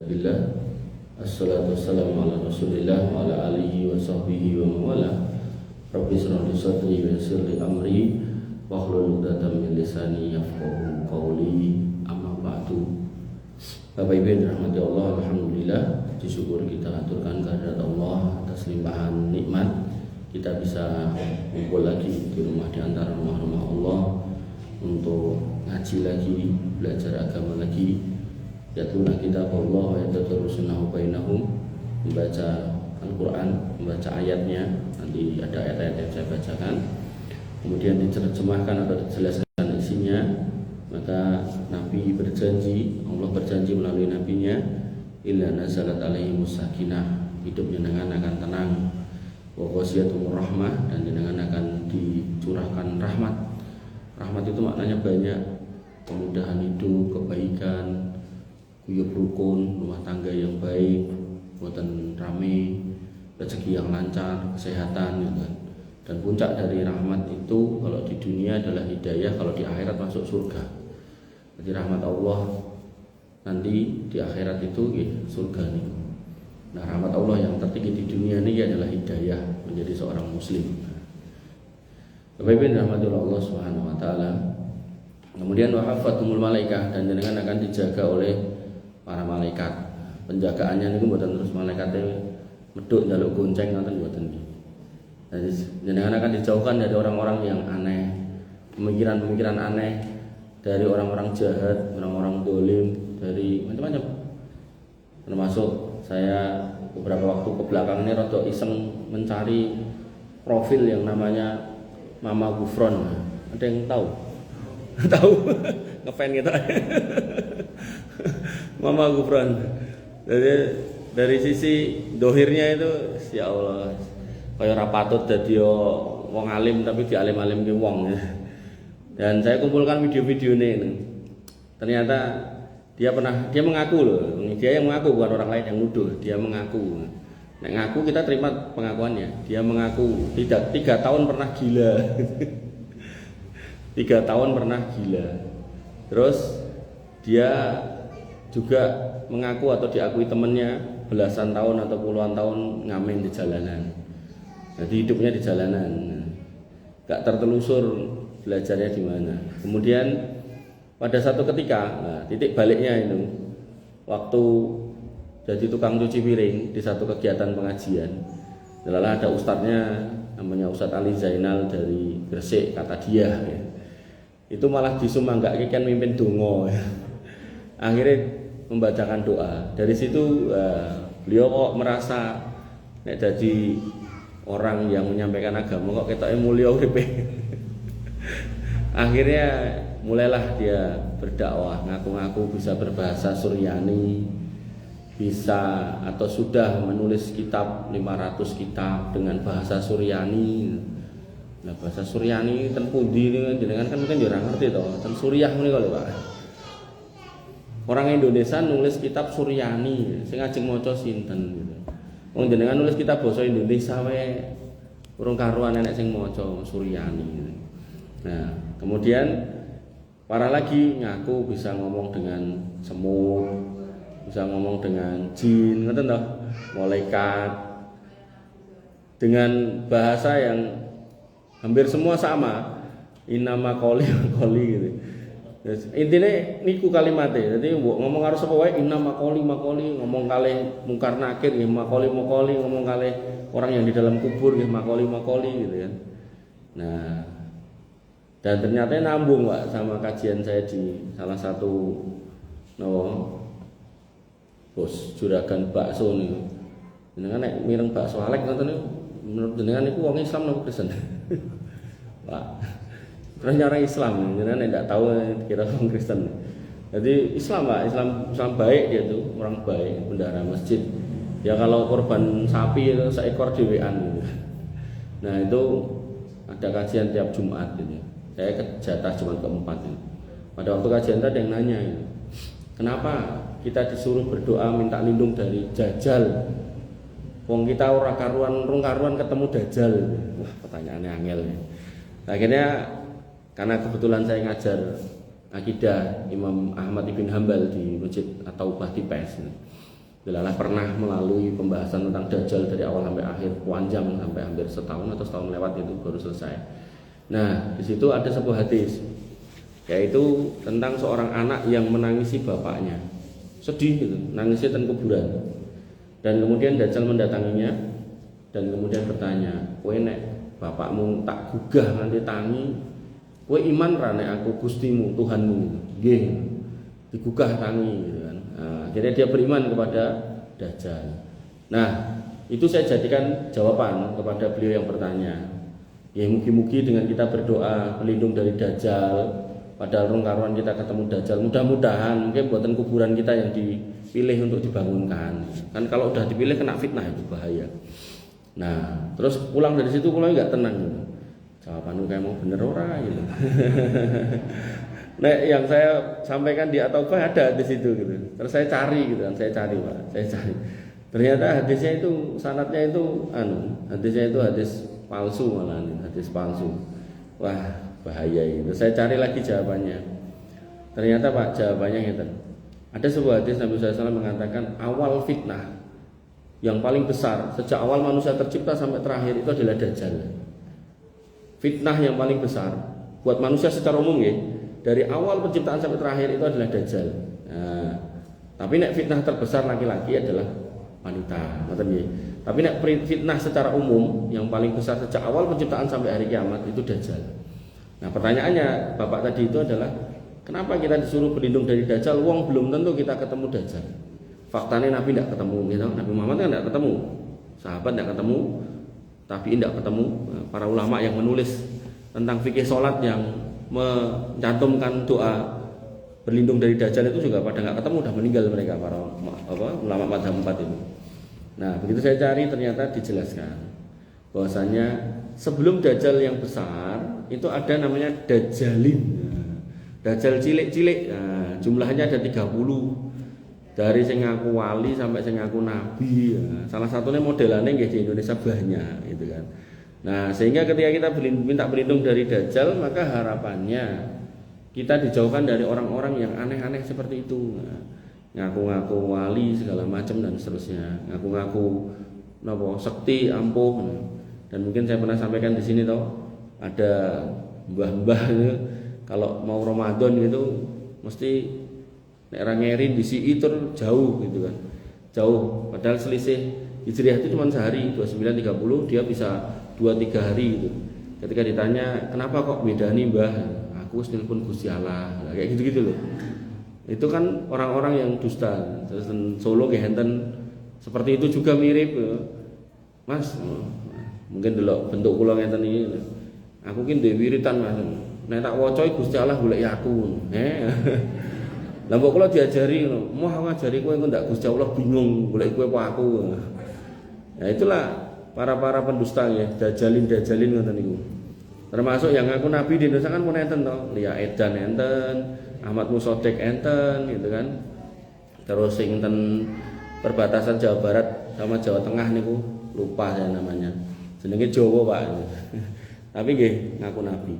Alhamdulillah, assalatu wassalamu ala rasulillah wa ala alihi wa sahbihi wa mawala. Rabbi shrah li sadri wa yassir li amri wahlul 'uqdatam min lisani yafqahu qawli. Amma ba'du. Bapak Ibu yang dirahmati Allah, alhamdulillah, disyukur kita aturkan kehadirat Allah atas limpahan nikmat kita bisa kumpul lagi di rumah di antara rumah-rumah Allah untuk ngaji lagi, belajar agama lagi. Yatluna kitab Allah wa yatadarrusunahu bainahum, membaca Al-Quran, membaca ayatnya. Nanti ada ayat-ayat yang saya bacakan, kemudian diterjemahkan atau dijelaskan isinya. Maka Nabi berjanji, Allah berjanji melalui nabinya, illa nazalat alaihimus sakinah, hidup jenengan akan tenang, wa ghasyiatumur rahmah, dan jenengan akan dicurahkan rahmat. Rahmat itu maknanya banyak, kemudahan hidup, kebaikan, kuyup rukun, rumah tangga yang baik, buatan rame, rezeki yang lancar, kesehatan, gitu kan. Dan puncak dari rahmat itu kalau di dunia adalah hidayah, kalau di akhirat masuk surga. Jadi rahmat Allah nanti di akhirat itu surga nih. Nah, rahmat Allah yang tertinggi di dunia ini adalah hidayah menjadi seorang muslim. Bapak Ibu rahmati Allah Subhanahu wa taala. Kemudian wa hafatumul malaikah, dan jenengan akan dijaga oleh para malaikat. Penjagaannya niku mboten terus malaikate medhuk njaluk gonceng ngoten mboten. Jadi jenengan akan dijauhkan dari orang-orang yang aneh, pemikiran-pemikiran aneh, dari orang-orang jahat, orang-orang dolim, dari macam-macam. Termasuk saya beberapa waktu ke belakang ini rada iseng mencari profil yang namanya Mama Gufron. Ada yang tahu? Tahu? Ngefan gitu. Mama Gufron. Jadi dari sisi dohirnya itu, ya Allah, kayak rapatut jadi wong alim tapi di alim-alim ki wong. Dan saya kumpulkan video-video ini. Ternyata dia mengaku loh. Dia yang mengaku, bukan orang lain yang nuduh. Dia mengaku. Nek ngaku kita terima pengakuannya. Dia mengaku 3 tahun pernah gila. 3 tahun pernah gila. Terus dia juga mengaku atau diakui temannya belasan tahun atau puluhan tahun ngamen di jalanan. Jadi hidupnya di jalanan, gak tertelusur belajarnya di mana. Kemudian pada satu ketika, nah, titik baliknya itu waktu jadi tukang cuci piring di satu kegiatan pengajian. Adalah ada ustadznya namanya Ustadz Ali Zainal dari Gresik, kata dia ya. Itu malah disumanggake kan mimpin donga. Akhirnya membacakan doa. Dari situ beliau kok merasa nek jadi orang yang menyampaikan agama kok ketoknya mulia uripe. Akhirnya mulailah dia berdakwah, ngaku-ngaku bisa berbahasa Suryani, bisa atau sudah menulis kitab 500 kitab dengan bahasa Suryani. Nah, bahasa Suryani ten pundi niku jenengan kan mungkin ora ngerti to. Ten Suryah niku lho, Pak. Orang Indonesia nulis kitab Suryani, sing ajeng maca sinten gitu. Wong jenengan nulis kitab basa Indonesia wae urung karuan enek sing maca Suryani gitu. Nah, kemudian para lagi ngaku bisa ngomong dengan semut, bisa ngomong dengan jin, ngoten toh, malaikat, dengan bahasa yang hampir semua sama, innama qoli gitu. Intinya niku kalimatnya. Jadi ngomong karo sapa wae innama qoli ngomong kalih mungkar nakir nggih maqoli ngomong kalih orang yang di dalam kubur nggih maqoli gitu kan. Nah, dan ternyata nambung Pak sama kajian saya di salah satu bos juragan bakso niku. Jenengan nek mireng bakso alek ngoten niku menurut jenengan niku wong Islam napa Kristen? Pak. Terus orang Islam, jenengan tidak tahu kira orang Kristen. Jadi Islam Pak, Islam baik dia tuh, orang baik, bendahara masjid. Ya kalau korban sapi itu seekor dhewean gitu. Nah, itu ada kajian tiap Jumat gitu. Saya jatah Jumat keempat gitu. Pada waktu kajian tadi yang nanya gitu, kenapa kita disuruh berdoa minta lindung dari Dajjal? Wong kita ora karuan ketemu Dajjal. Wah, pertanyaannya angel ya. Akhirnya karena kebetulan saya ngajar akidah Imam Ahmad ibn Hanbal di Masjid atau Taubah di PES. Delalah pernah melalui pembahasan tentang Dajjal dari awal sampai akhir, panjang sampai hampir setahun atau setahun lewat itu baru selesai. Nah, di situ ada sebuah hadis, yaitu tentang seorang anak yang menangisi bapaknya, sedih gitu, nangisnya dan kuburan. Dan kemudian Dajjal mendatanginya dan kemudian bertanya, kowe nek bapakmu tak gugah nanti tangi, kowe iman ra nek aku Gustimu, Tuhanmu? Nggih, digugah tangi gitu kan. Nah, akhirnya dia beriman kepada Dajjal. Nah, itu saya jadikan jawaban kepada beliau yang bertanya. Ya mugi-mugi dengan kita berdoa pelindung dari Dajjal, padahal rong-karuan kita ketemu Dajjal, mudah-mudahan mungkin buatan kuburan kita yang dipilih untuk dibangunkan. Kan kalau udah dipilih kena fitnah itu bahaya. Nah, terus pulang dari situ pulang nggak tenang gitu. Jawabannya kayak mau bener ora gitu. Nah, yang saya sampaikan di At-Taubah ada di situ gitu. Terus saya cari gitu kan, saya cari. Ternyata hadisnya itu sanadnya itu hadisnya itu hadis palsu malah, hadis palsu. Wah, bahaya itu. Saya cari lagi jawabannya. Ternyata Pak jawabannya gitu. Ada sebuah hadis Nabi SAW mengatakan awal fitnah yang paling besar sejak awal manusia tercipta sampai terakhir itu adalah Dajjal. Fitnah yang paling besar buat manusia secara umum ya, dari awal penciptaan sampai terakhir itu adalah Dajjal. Nah, tapi nek fitnah terbesar laki-laki adalah wanita, tapi nek fitnah secara umum yang paling besar sejak awal penciptaan sampai hari kiamat itu Dajjal. Nah, pertanyaannya Bapak tadi itu adalah kenapa kita disuruh berlindung dari Dajjal? Wong belum tentu kita ketemu Dajjal. Faktanya Nabi tidak ketemu, gitu. Nabi Muhammad kan tidak ketemu, sahabat tidak ketemu, tapi tidak ketemu. Para ulama yang menulis tentang fikih sholat yang mencantumkan doa berlindung dari Dajjal itu juga pada nggak ketemu, udah meninggal mereka para ulama mazhab 4 itu. Nah, begitu saya cari ternyata dijelaskan bahwasanya sebelum Dajjal yang besar itu ada namanya Dajjalin. Dajjal cilik-cilik, nah, jumlahnya ada 30. Dari sing ngaku wali sampai sing ngaku nabi, ya. Salah satunya modelannya nggih di Indonesia banyak gitu kan. Nah, sehingga ketika kita minta berlindung dari Dajjal, maka harapannya kita dijauhkan dari orang-orang yang aneh-aneh seperti itu. Nah, ngaku-ngaku wali segala macam dan seterusnya, ngaku-ngaku napa sekti ampuh. Dan mungkin saya pernah sampaikan di sini toh, ada mbah-mbah kalau mau Ramadan gitu mesti nek ngerin di si itu jauh gitu kan. Jauh, padahal selisih Hijriah itu cuma sehari, 29-30, dia bisa 2-3 hari gitu. Ketika ditanya, "Kenapa kok beda nih, Mbah?" "Aku wis nelpon Gusti Allah." Nah, kayak gitu-gitu loh. Itu kan orang-orang yang dusta. Terus Solo kayak enten seperti itu juga mirip, Mas. Mungkin delok bentuk kula ngeten iki. Aku ki duwe wiritan, Mas. Nek tak waca Gusti Allah golek aku. Lah kok kula diajari ngono, "Moh ngajari kowe engko ndak Gusti Allah bingung golek kowe apa aku." Nah, itulah para pendusta ya, Dajjalin ngoten niku. Termasuk yang ngaku nabi di Indonesia kan pun enten to, Lia Edan enten, Ahmad Musodek enten gitu kan. Terus sing enten perbatasan Jawa Barat sama Jawa Tengah niku lupa saya namanya. Jenenge Jawa, Pak. Tapi nggih ngaku nabi.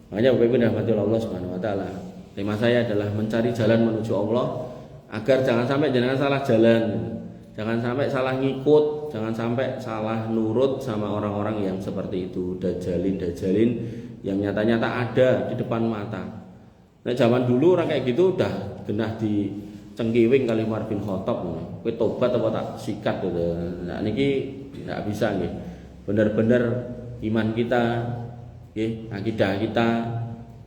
Makanya Bapak Ibu dirahmati Allah Subhanahu wa taala. Tema saya adalah mencari jalan menuju Allah agar jangan sampai jenengan salah jalan. Jangan sampai salah ngikut, jangan sampai salah nurut sama orang-orang yang seperti itu, Dajjalin yang nyata-nyata ada di depan mata. Nah, zaman dulu orang kayak gitu udah genah di cengkiwing kali Umar bin Khattab. Kowe tobat apa tak sikat gitu. Nah, niki tidak bisa nggih. Benar-benar iman kita, nggih, akidah kita,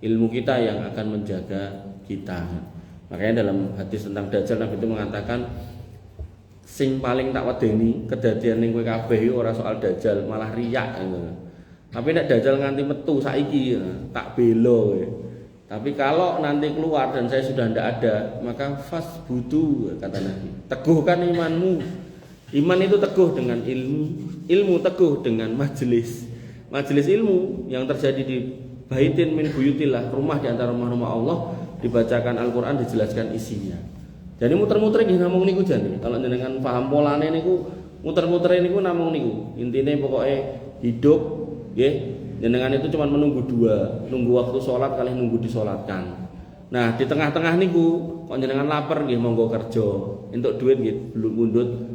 ilmu kita yang akan menjaga kita. Makanya dalam hadis tentang Dajjal Nabi itu mengatakan sing paling tak wedeni kedadian ning kowe kabeh ora soal Dajjal, malah riyak gitu. Tapi nek Dajjal nganti metu saiki tak belo. Tapi kalau nanti keluar dan saya sudah tidak ada, maka fasbutu kata Nabi. Teguhkan imanmu. Iman itu teguh dengan ilmu, ilmu teguh dengan majelis. Majelis ilmu yang terjadi di baitin min buyutillah, rumah di antara rumah-rumah Allah, dibacakan Al-Qur'an, dijelaskan isinya. Jadi muter-muter nggih namung niku jane. Kalau jenengan paham polane niku muter-muter niku namung niku. Intine pokoknya hidup nggih jenengan itu cuma menunggu dua, nunggu waktu sholat kali nunggu disolatkan. Nah, di tengah-tengah niku kok jenengan lapar nggih monggo kerja. Entuk duit nggih belum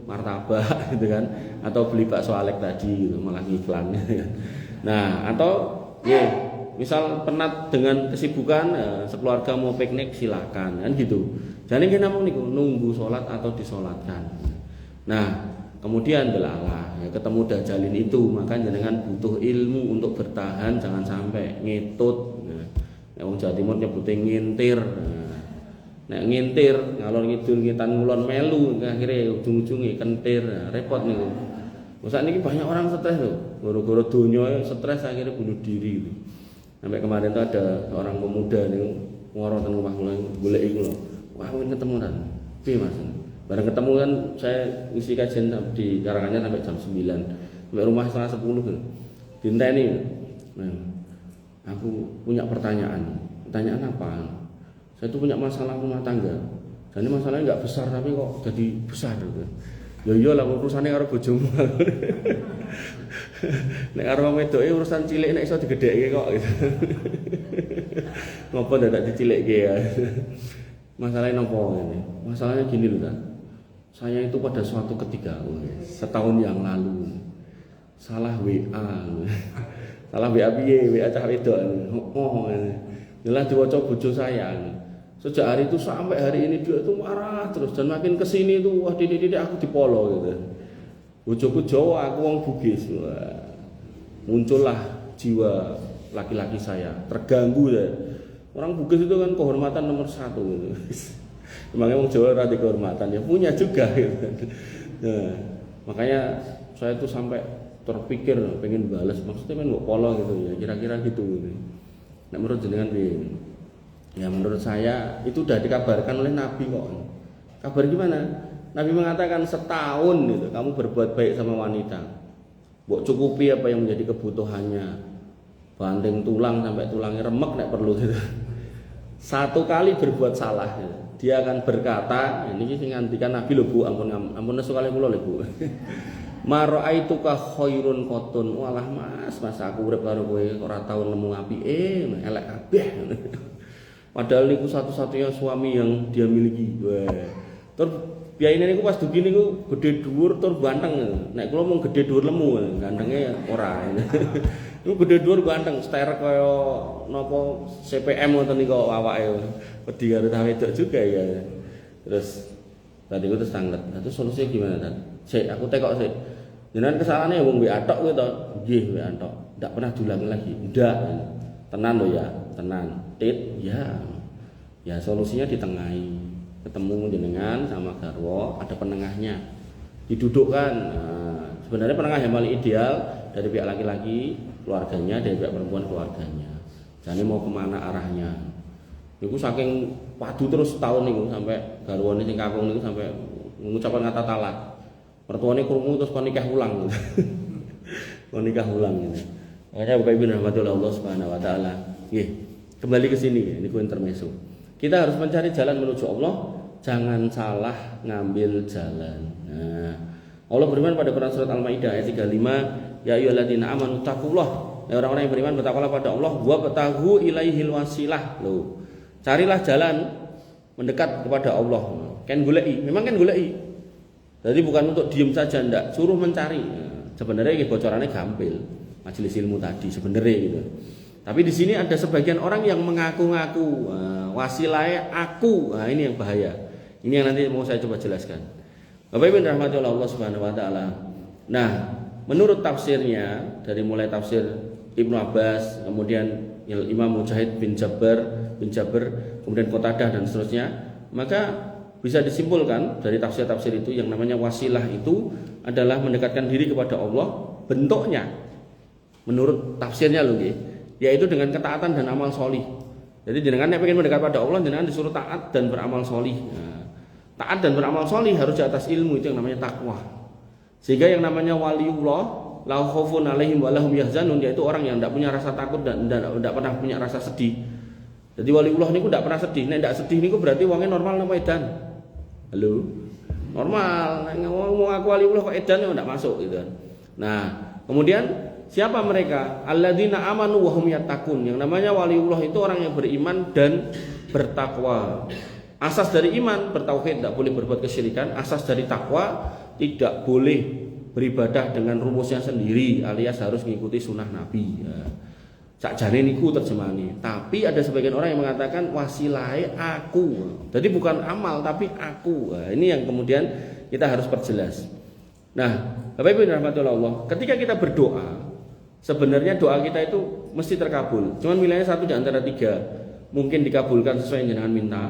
martabak gitu kan atau beli bakso alek tadi gitu, malah ngiklan. Nah, atau nggih misal penat dengan kesibukan sekeluarga mau piknik silakan kan gitu. Jadi kita namung niku nunggu sholat atau disolatkan. Nah, kemudian delalah ya, ketemu dajalin itu, maka jenengan butuh ilmu untuk bertahan, jangan sampai ngetut. Wong Jawa Timur nyebutnya ngintir. Nek ngintir ngalor ngidul ngitan ngulon melu akhirnya ujung-ujungnya kentir. Repot niku. Masa niki banyak orang stres loh. Gara-gara donya stres akhirnya bunuh diri gitu. Sampai kemarin tuh ada orang pemuda nih ngoro teng rumah kula golek iku lho. Wah, pengen ketemu kan. Piye Mas? Bareng ketemu kan saya ngisi kajian di Karanganyar sampai jam 9. Sampai rumah setengah 10 gitu. Dinteni. Nah, aku punya pertanyaan. Pertanyaan apa? Saya tuh punya masalah rumah tangga. Dan ini masalahnya nggak besar tapi kok jadi besar gitu. Ya iyalah urusane karo bojomu. Nek karo wong wedoke urusan cilik nek iso digedhekke kok gitu. Ngopo dadak dicilikke ya. Masalahnya nopo ini? Masalahnya gini loh kan. Saya itu pada suatu ketika setahun yang lalu salah WA. Salah WA piye? WA cah wedok. Oh, jelas diwaca bojo saya. Sejak hari itu sampai hari ini dia itu marah terus dan makin kesini itu wah didik aku dipolo gitu. Bojoku Jawa, aku wong Bugis. Muncullah jiwa laki-laki saya terganggu ya. Orang Bugis itu kan kehormatan nomor 1 gitu. Emangnya wong Jawa ora kehormatan ya punya juga gitu. Nah, makanya saya tuh sampai terpikir pengen balas maksudnya kan mbok polo gitu ya kira-kira gitu. Nek menurut jenengan piye? Ya menurut saya itu sudah dikabarkan oleh Nabi kok. Kabar gimana? Nabi mengatakan setahun gitu kamu berbuat baik sama wanita. Mbok cukupi apa yang menjadi kebutuhannya. Banting tulang sampai tulangnya remek nek perlu gitu. Satu kali berbuat salah gitu. Dia akan berkata, ini sing ngandikan Nabi lho Bu, ampun sekali kula lho Bu. Mara'aituka khairun qotun. Walah Mas aku urip karo kowe ora tau nemu apike, elek kabeh. Padahal niku satu-satunya suami yang dia miliki. Wah. Terus biayane niku pas dugi niku gede dhuwur tur ganteng. Nek kula mung gede dhuwur lemu, gantenge ora. Niku gede dhuwur ganteng, sterek kaya napa CPM ngoten niku awake. Wedi karo ta wedok juga ya. Terus tadi terus tanglet. Nah, terus solusinya gimana kan? Sik aku tekok sik. Jenengan kesalahannya wong WA tok kuwi to. Nggih, WA tok. Ndak pernah diulangi lagi. Ndak. Tenan lho ya, tenan. Ya solusinya ditengahi. Ketemu jenengan sama garwa, ada penengahnya. Didudukkan. Nah, sebenarnya penengah yang paling ideal dari pihak laki-laki keluarganya, dari pihak perempuan keluarganya. Jadi mau kemana arahnya? Niku saking padu terus tahun niku sampai garwane sing kakung niku sampai mengucapkan kata talak. Mertuane krungu terus kon nikah ulang. Kon nikah ulang gitu. Makanya Bapak Ibu rahmatullah Allah Subhanahu wa taala. Nggih. Kembali ke sini, ini intermezzo. Kita harus mencari jalan menuju Allah, jangan salah ngambil jalan. Nah, Allah berfirman pada Quran surat Al-Maidah ayat 35, ya ayyuhalladzina amanu taqullah. Ya orang-orang yang beriman bertakwalah pada Allah, wa bataghu ilaihil wasilah. Loh. Carilah jalan mendekat kepada Allah. Kan goleki, memang kan goleki. Jadi bukan untuk diem saja ndak, suruh mencari. Nah, sebenarnya ini bocorannya gampil. Majelis ilmu tadi sebenarnya gitu. Tapi di sini ada sebagian orang yang mengaku-ngaku wasilahnya aku. Nah, ini yang bahaya. Ini yang nanti mau saya coba jelaskan. Bapak Ibu rahmatullah Allah Subhanahu wa taala. Nah, menurut tafsirnya dari mulai tafsir Ibnu Abbas, kemudian Imam Mujahid bin Jabr, kemudian Qatadah dan seterusnya, maka bisa disimpulkan dari tafsir-tafsir itu yang namanya wasilah itu adalah mendekatkan diri kepada Allah. Bentuknya menurut tafsirnya loh nggih, yaitu dengan ketaatan dan amal solih. Jadi jenengan yang ingin mendekat pada Allah, jenengan disuruh taat dan beramal solih. Nah, taat dan beramal solih harus di atas ilmu, itu yang namanya takwa. Sehingga yang namanya waliullah, la khaufun alaihim wa lahum yahzanun, yaitu orang yang tidak punya rasa takut dan tidak pernah punya rasa sedih. Jadi waliullah niku tidak pernah sedih. Nek tidak sedih niku berarti wongnya normal napa edan? Halo, normal. Nek ngomong aku waliullah kok edan ya tidak masuk gitu. Nah, kemudian siapa mereka? Alladzina amanu wa hum yattaqun. Yang namanya waliullah itu orang yang beriman dan bertakwa. Asas dari iman bertauhid, tidak boleh berbuat kesyirikan. Asas dari takwa tidak boleh beribadah dengan rumusnya sendiri, alias harus mengikuti sunnah Nabi. Ya. Sakjane niku terjemahane. Tapi ada sebagian orang yang mengatakan wasilai aku. Jadi bukan amal tapi aku. Nah, ini yang kemudian kita harus perjelas. Nah, Bapak Ibu rahmatullah Allah, ketika kita berdoa, sebenarnya doa kita itu mesti terkabul. Cuman wilayahnya satu di antara tiga, mungkin dikabulkan sesuai yang jenengan minta,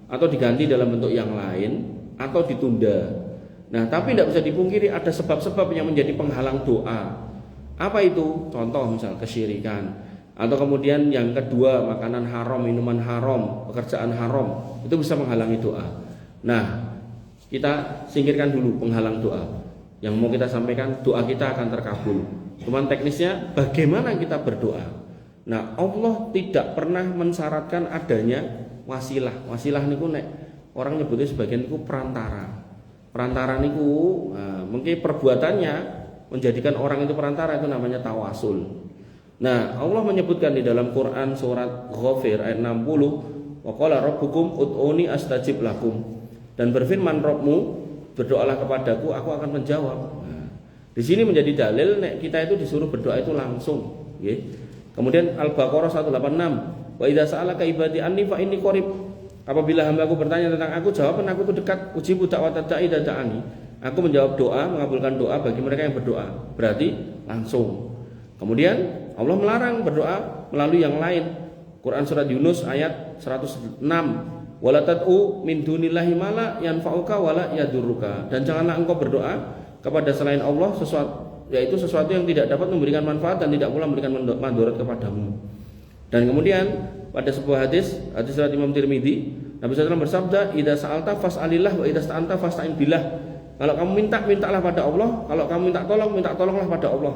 atau diganti dalam bentuk yang lain, atau ditunda. Nah, tapi tidak bisa dipungkiri ada sebab-sebab yang menjadi penghalang doa. Apa itu? Contoh misal kesyirikan. Atau kemudian yang kedua, makanan haram, minuman haram, pekerjaan haram, itu bisa menghalangi doa. Nah, kita singkirkan dulu penghalang doa. Yang mau kita sampaikan, doa kita akan terkabul. Cuman teknisnya bagaimana kita berdoa. Nah, Allah tidak pernah mensyaratkan adanya wasilah. Wasilah niku nek orang nyebutnya sebagian niku perantara. Perantara niku mungkin perbuatannya menjadikan orang itu perantara, itu namanya tawasul. Nah, Allah menyebutkan di dalam Quran surat Ghafir ayat 60, wa qala rabbukum ud'uni astajib lakum. Dan berfirman Rabbmu, berdoalah kepadaku, aku akan menjawab. Nah, di sini menjadi dalil nek kita itu disuruh berdoa itu langsung, nggih. Kemudian Al-Baqarah 186, wa idza sa'alaka ibadi anni fa inni qarib. Apabila hamba-Ku bertanya tentang aku, jawaban aku itu dekat. Ujibu da'watad da'i idza da'ani. Aku menjawab doa, mengabulkan doa bagi mereka yang berdoa. Berarti langsung. Kemudian Allah melarang berdoa melalui yang lain. Quran surat Yunus ayat 106. Wala tad'u min dunillahi ma la yanfa'uka wala yadurruka. Dan janganlah engkau berdoa kepada selain Allah yaitu sesuatu yang tidak dapat memberikan manfaat dan tidak pula memberikan mandorot kepadamu. Dan kemudian pada sebuah hadis riwayat Imam Tirmidzi, Nabi SAW bersabda, "Idza sa'alta fas'alillah wa idza sta'anta fasta'in billah." Kalau kamu minta, mintalah pada Allah. Kalau kamu minta tolonglah pada Allah.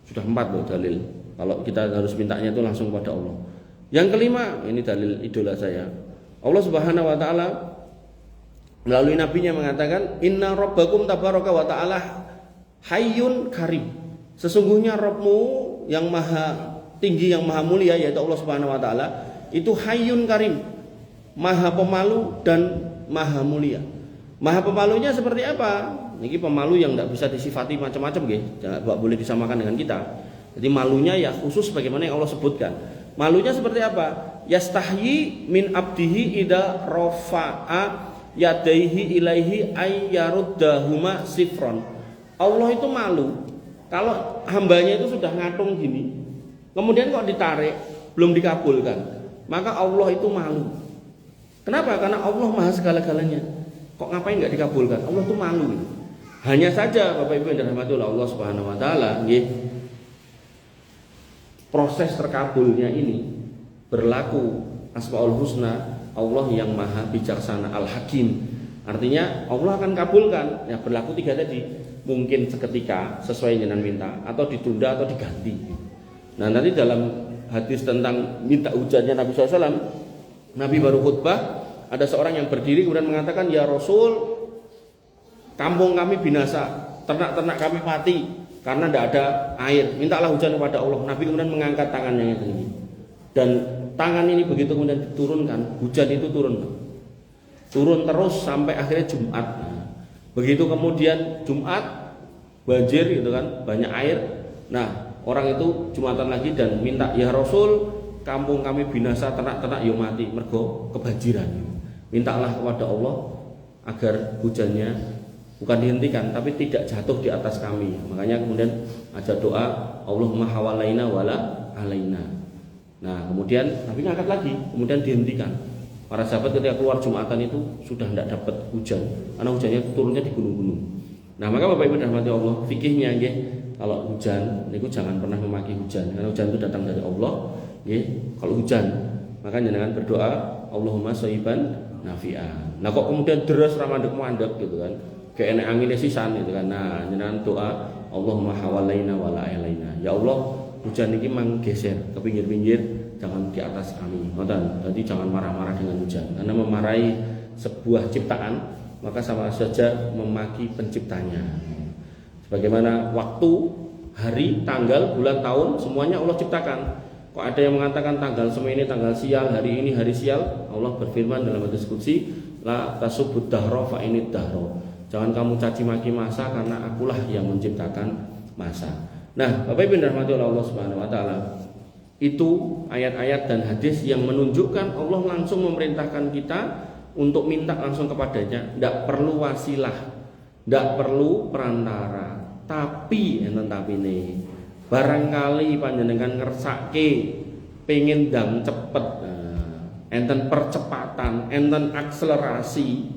Sudah 4 loh dalil. Kalau kita harus mintanya itu langsung pada Allah. Yang kelima, ini dalil idola saya. Allah Subhanahu wa taala melalui nabinya mengatakan, "Inna rabbakum tabaraka wa ta'ala hayyun karim." Sesungguhnya Rabbmu yang maha tinggi, yang maha mulia, yaitu Allah Subhanahu wa taala, itu hayyun karim, maha pemalu dan maha mulia. Maha pemalunya seperti apa? Ini pemalu yang tidak bisa disifati macam-macam, tidak boleh disamakan dengan kita. Jadi malunya ya khusus bagaimana yang Allah sebutkan. Malunya seperti apa? Yastahyi min abdihi idza rafa'a yadaihi ilaihi ay yaruddahuma sifron. Allah itu malu kalau hambanya itu sudah ngatung gini, kemudian kok ditarik belum dikabulkan, maka Allah itu malu. Kenapa? Karena Allah maha segala-galanya. Kok ngapain nggak dikabulkan? Allah itu malu. Hanya saja Bapak Ibu yang dirahmati oleh Allah Subhanahu wa taala, proses terkabulnya ini berlaku Asmaul Husna, Allah yang maha bijaksana, Al-Hakim. Artinya Allah akan kabulkan. Ya berlaku 3 tadi. Mungkin seketika sesuai dengan minta, atau ditunda atau diganti. Nah, nanti dalam hadis tentang minta hujannya Nabi SAW, Nabi baru khutbah, ada seorang yang berdiri kemudian mengatakan, "Ya Rasul, kampung kami binasa, ternak-ternak kami mati karena tidak ada air. Mintalah hujan kepada Allah." Nabi kemudian mengangkat tangannya ini, dan tangan ini begitu kemudian diturunkan, hujan itu turun terus sampai akhirnya Jumat. Begitu kemudian Jumat banjir gitu kan, banyak air. Nah, orang itu Jumatan lagi dan minta, "Ya Rasul, kampung kami binasa, ternak-ternak yo mati mergo kebanjiran." Mintalah kepada Allah agar hujannya bukan dihentikan tapi tidak jatuh di atas kami. Makanya kemudian ada doa, Allahumma hawalaina wala alaina. Nah, kemudian Nabi ngangkat lagi, kemudian dihentikan. Para sahabat ketika keluar Jumatan itu sudah tidak dapat hujan, karena hujannya turunnya di gunung-gunung. Nah, maka Bapak Ibu rahmati Allah, fikihnya nggih, kalau hujan niku jangan pernah memaki hujan, karena hujan itu datang dari Allah. Nggih, kalau hujan maka jangan berdoa Allahumma shayyiban nafi'an. Nah, kok kemudian deras ramandek-mandek gitu kan, kayak enek angin sisan gitu kan. Nah, jenengan doa Allahumma hawalaina wala alaina. Ya Allah, hujan ini mang geser ke pinggir-pinggir, jangan di atas kami. Ngoten. Jadi jangan marah-marah dengan hujan. Karena memarahi sebuah ciptaan, maka sama saja memaki penciptanya. Sebagaimana waktu, hari, tanggal, bulan, tahun, semuanya Allah ciptakan. Kok ada yang mengatakan tanggal semene tanggal sial, hari ini hari sial? Allah berfirman dalam hadis qudsi, la tasubud dahra fa inid dahra. Jangan kamu caci maki masa karena akulah yang menciptakan masa. Nah, Bapak Ibu yang dirahmati oleh Allah Subhanahu wa taala, itu ayat-ayat dan hadis yang menunjukkan Allah langsung memerintahkan kita untuk minta langsung kepadanya, tidak perlu wasilah, tidak perlu perantara. Tapi nih, barangkali panjenengan ngersake pengen dang cepet, enten percepatan, enten akselerasi,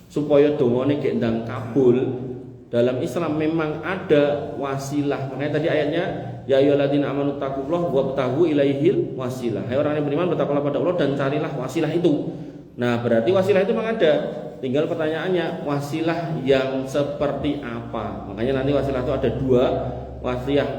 supaya dongane gek ndang kabul. Dalam Islam memang ada wasilah. Makanya tadi ayatnya ya ayyuhalladzina amanu taqullaha wabtaghu ilaihil wasilah. Hai orang yang beriman, bertakwalah pada Allah dan carilah wasilah itu. Nah, berarti wasilah itu memang ada. Tinggal pertanyaannya, wasilah yang seperti apa? Makanya nanti wasilah itu ada dua,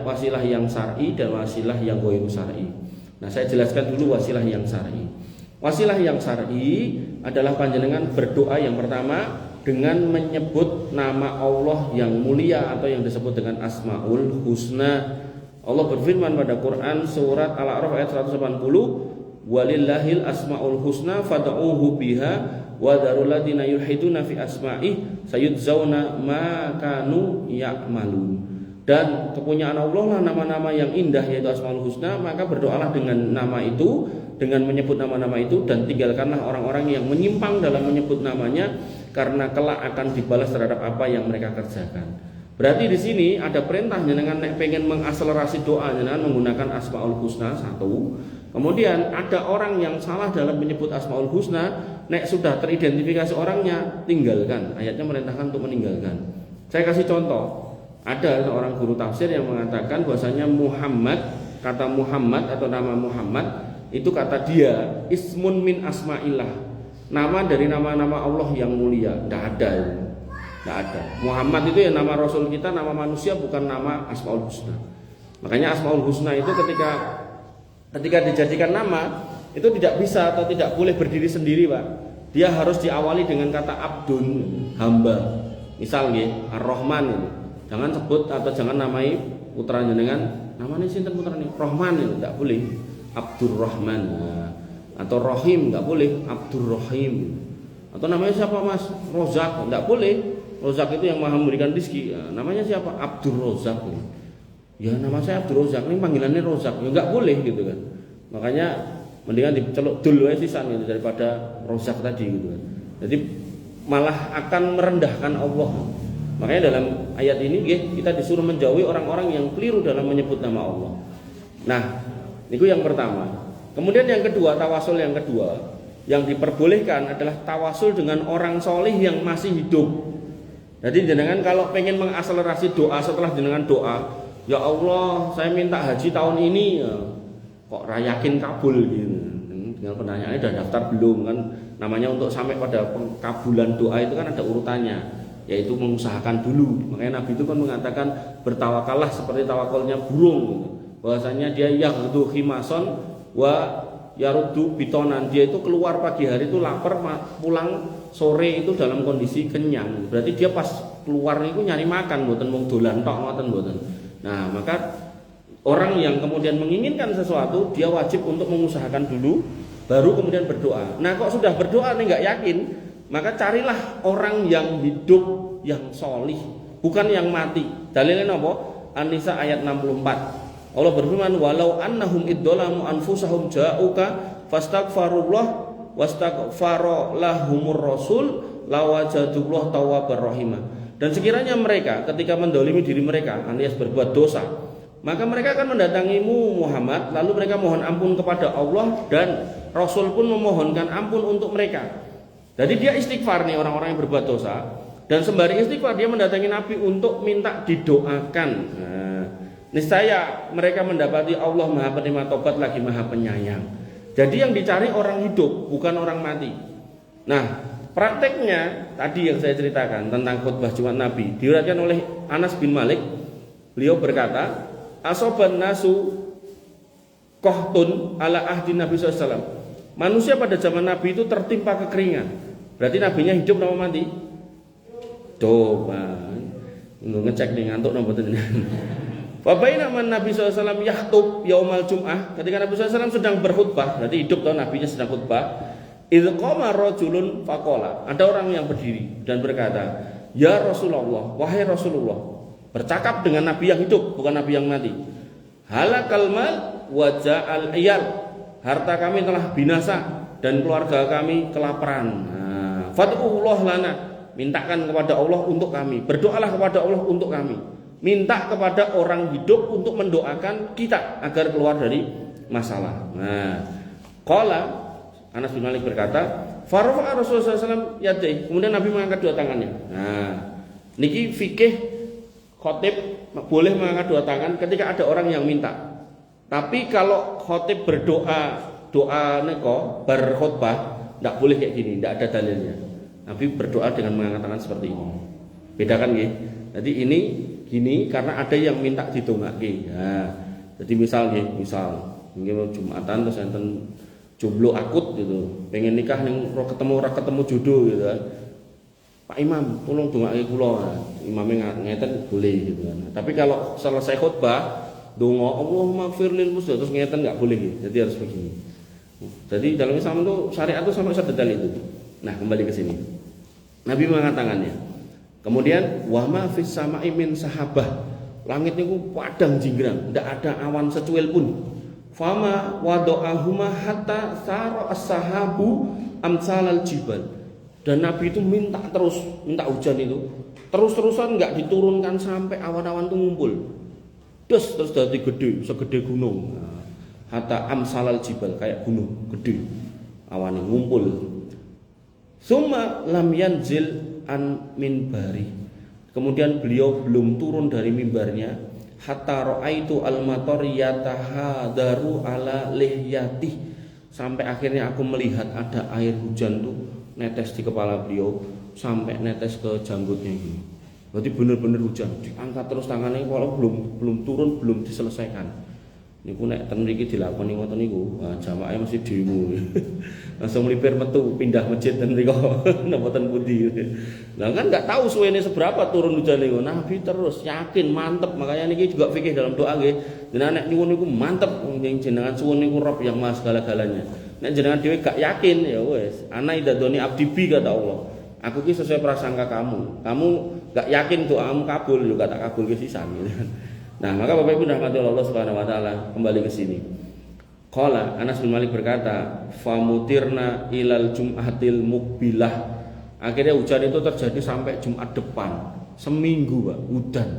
wasilah yang syar'i dan wasilah yang ghairu syar'i. Nah, saya jelaskan dulu wasilah yang syar'i. Wasilah yang syar'i adalah panjenengan berdoa yang pertama dengan menyebut nama Allah yang mulia atau yang disebut dengan Asmaul Husna. Allah berfirman pada Quran surat Al-A'raf ayat 180, walillahil asmaul husna fad'uuhu biha wa dzarul ladzina yulhiduna fi asma'ih sayudzawna ma kanu ya'malun. Dan kepunyaan Allah lah nama-nama yang indah yaitu Asmaul Husna, maka berdoalah dengan nama itu, dengan menyebut nama-nama itu, dan tinggalkanlah orang-orang yang menyimpang dalam menyebut namanya, karena kelak akan dibalas terhadap apa yang mereka kerjakan. Berarti di sini ada perintah jenengan nek pengen mengakselerasi doa jenengan menggunakan Asmaul Husna satu. Kemudian ada orang yang salah dalam menyebut Asmaul Husna, nek sudah teridentifikasi orangnya tinggalkan. Ayatnya merintahkan untuk meninggalkan. Saya kasih contoh. Ada seorang guru tafsir yang mengatakan bahwasanya Muhammad, kata Muhammad atau nama Muhammad itu kata dia ismun min asma'illah, nama dari nama-nama Allah yang mulia. Tidak ada. Muhammad itu ya nama Rasul kita, nama manusia, bukan nama Asmaul Husna. Makanya Asmaul Husna itu ketika dijadikan nama itu tidak bisa atau tidak boleh berdiri sendiri, Pak. Dia harus diawali dengan kata abdun, hamba. Misal nggih, Ar-Rahman itu. Jangan sebut atau jangan namai putranya dengan namanya sinten putranya Rahman, itu tidak boleh. Abdurrahman. Atau Rahim tidak boleh, Abdurrahim. Atau namanya siapa Mas? Rozak, tidak boleh. Rozak itu yang maha memberikan rezeki. Namanya siapa? Abdur Rozak. Ya nama saya Abdur Rozak, ini panggilannya Rozak. Ya enggak boleh gitu kan. Makanya mendingan diceluk dul wae sisan gitu daripada Rozak tadi gitu kan. Jadi malah akan merendahkan Allah. Makanya dalam ayat ini kita disuruh menjauhi orang-orang yang keliru dalam menyebut nama Allah. Nah, itu yang pertama. Kemudian yang kedua, tawasul yang kedua yang diperbolehkan adalah tawasul dengan orang solih yang masih hidup. Jadi jenengan kalau pengen mengakselerasi doa setelah jenengan doa, ya Allah saya minta haji tahun ini, ya, kok rayakin kabul gitu. Tinggal pertanyaannya udah daftar belum kan? Namanya untuk sampai pada pengkabulan doa itu kan ada urutannya, yaitu mengusahakan dulu. Makanya Nabi itu kan mengatakan bertawakallah seperti tawakalnya burung, bahwasanya dia yaghdu khimason wa yaruddu bitonan, dia itu keluar pagi hari itu lapar, pulang sore itu dalam kondisi kenyang. Berarti dia pas keluar itu nyari makan, mboten mung dolan tok ngoten mboten. Nah, maka orang yang kemudian menginginkan sesuatu dia wajib untuk mengusahakan dulu baru kemudian berdoa. Nah, kok sudah berdoa nih nggak yakin, maka carilah orang yang hidup yang solih, bukan yang mati. Dalilnya apa? An-Nisa ayat 64. Allah berfirman, walau annahum idzalamu anfusahum ja'uka fastaghfirullah wastaghfara lahumur rasul lawajadullah tawwabar rahimah. Dan sekiranya mereka ketika mendolimi diri mereka alias berbuat dosa, maka mereka akan mendatangimu Muhammad, lalu mereka mohon ampun kepada Allah dan Rasul pun memohonkan ampun untuk mereka. Jadi dia istighfar nih orang-orang yang berbuat dosa, dan sembari istighfar dia mendatangi Nabi untuk minta didoakan. Nah, niscaya mereka mendapati Allah Maha Penerima Tobat lagi Maha Penyayang. Jadi yang dicari orang hidup, bukan orang mati. Nah, prakteknya tadi yang saya ceritakan tentang khutbah Jumat Nabi diriwayatkan oleh Anas bin Malik. Beliau berkata, asoban nasu qahtun ala ahdi Nabi SAW. Manusia pada zaman Nabi itu tertimpa kekeringan. Berarti nabinya hidup nama mati? Coba ngecek nih ngantuk nomor ini. Fa bainama Nabi SAW yahtub yaumal Jum'ah, ketika Nabi SAW sedang berkhutbah, berarti hidup tahun nabinya sedang khutbah, idz qama rajulun faqala, ada orang yang berdiri dan berkata, "Ya Rasulullah, wahai Rasulullah," bercakap dengan nabi yang hidup, bukan nabi yang mati. "Halakal mal wa ja'al iyal," harta kami telah binasa dan keluarga kami kelaparan. Nah, fad'ullah lana, mintakan kepada Allah untuk kami, berdoalah kepada Allah untuk kami. Minta kepada orang hidup untuk mendoakan kita agar keluar dari masalah. Nah, qala Anas bin Malik berkata, "Farafa Rasulullah SAW yadai," kemudian Nabi mengangkat dua tangannya. Nah, niki fikih khotib boleh mengangkat dua tangan ketika ada orang yang minta. Tapi kalau khotib berdoa, doa neko berkhutbah, tidak boleh kayak gini, tidak ada dalilnya. Nabi berdoa dengan mengangkat tangan seperti ini. Bedakan nggih. Jadi ini gini karena ada yang minta didongake. Ya. Jadi misal mungkin Jumatan terus enten jomblo akut gitu, pengen nikah ning ketemu jodoh gitu kan. Pak Imam, tolong dongake kula. Nah, imamnya ngeten boleh gitu kan. Tapi kalau selesai khutbah, donga Allahumma ighfir lil muslimin terus ngeten enggak boleh gitu. Jadi harus begini. Jadi dalam Islam itu syariat itu sampai sedetail itu. Nah, kembali ke sini. Nabi mengangkat tangannya. Kemudian wa ma fis sama'i min sahabah. Langit niku padang jinggrang, tidak ada awan secuil pun. Fama wado'ahuma hatta sara as-sahabu amsalal jibal. Dan Nabi itu minta hujan itu. Terus-terusan enggak diturunkan sampai awan-awan itu ngumpul. Terus jadi gede, segede gunung. Hatta amsalal jibal, kayak gunung gede. Awan ngumpul. Summa lam yanzil an minbari. Kemudian beliau belum turun dari mimbarnya hatta ra'aitu al-matar yatahadaru ala lihyati, sampai akhirnya aku melihat ada air hujan tuh netes di kepala beliau sampai netes ke janggutnya gini. Berarti benar-benar hujan, diangkat terus tangannya walau belum turun, belum diselesaikan. Niku nek ten mriki dilakoni ngoten niku, jamaah mesti demo. Langsung mlipir metu pindah masjid ten mriko napa ten pundi. Lah kan enggak tahu suwene seberapa turun hujan niku. Nabi terus yakin mantep, makanya niki juga fikih dalam doa nggih. Jenengan nek nyuwun niku mantep, jenengan suwun niku Rabb yang Maha segala-galanya. Nek jenengan dhewe gak yakin ya wis, ana idadoni abdi bi kata Allah. Aku ki sesuai prasangka kamu. Kamu gak yakin doamu kabul, yo gak tak kabul ke sisan gitu kan. Nah, maka Bapak Ibu rahmati Allah Subhanahu wa taala, kembali ke sini. Qala Anas bin Malik berkata, "Famutirna ilal Jum'atil muqbilah." Akhirnya hujan itu terjadi sampai Jumat depan. Seminggu, Pak, udan.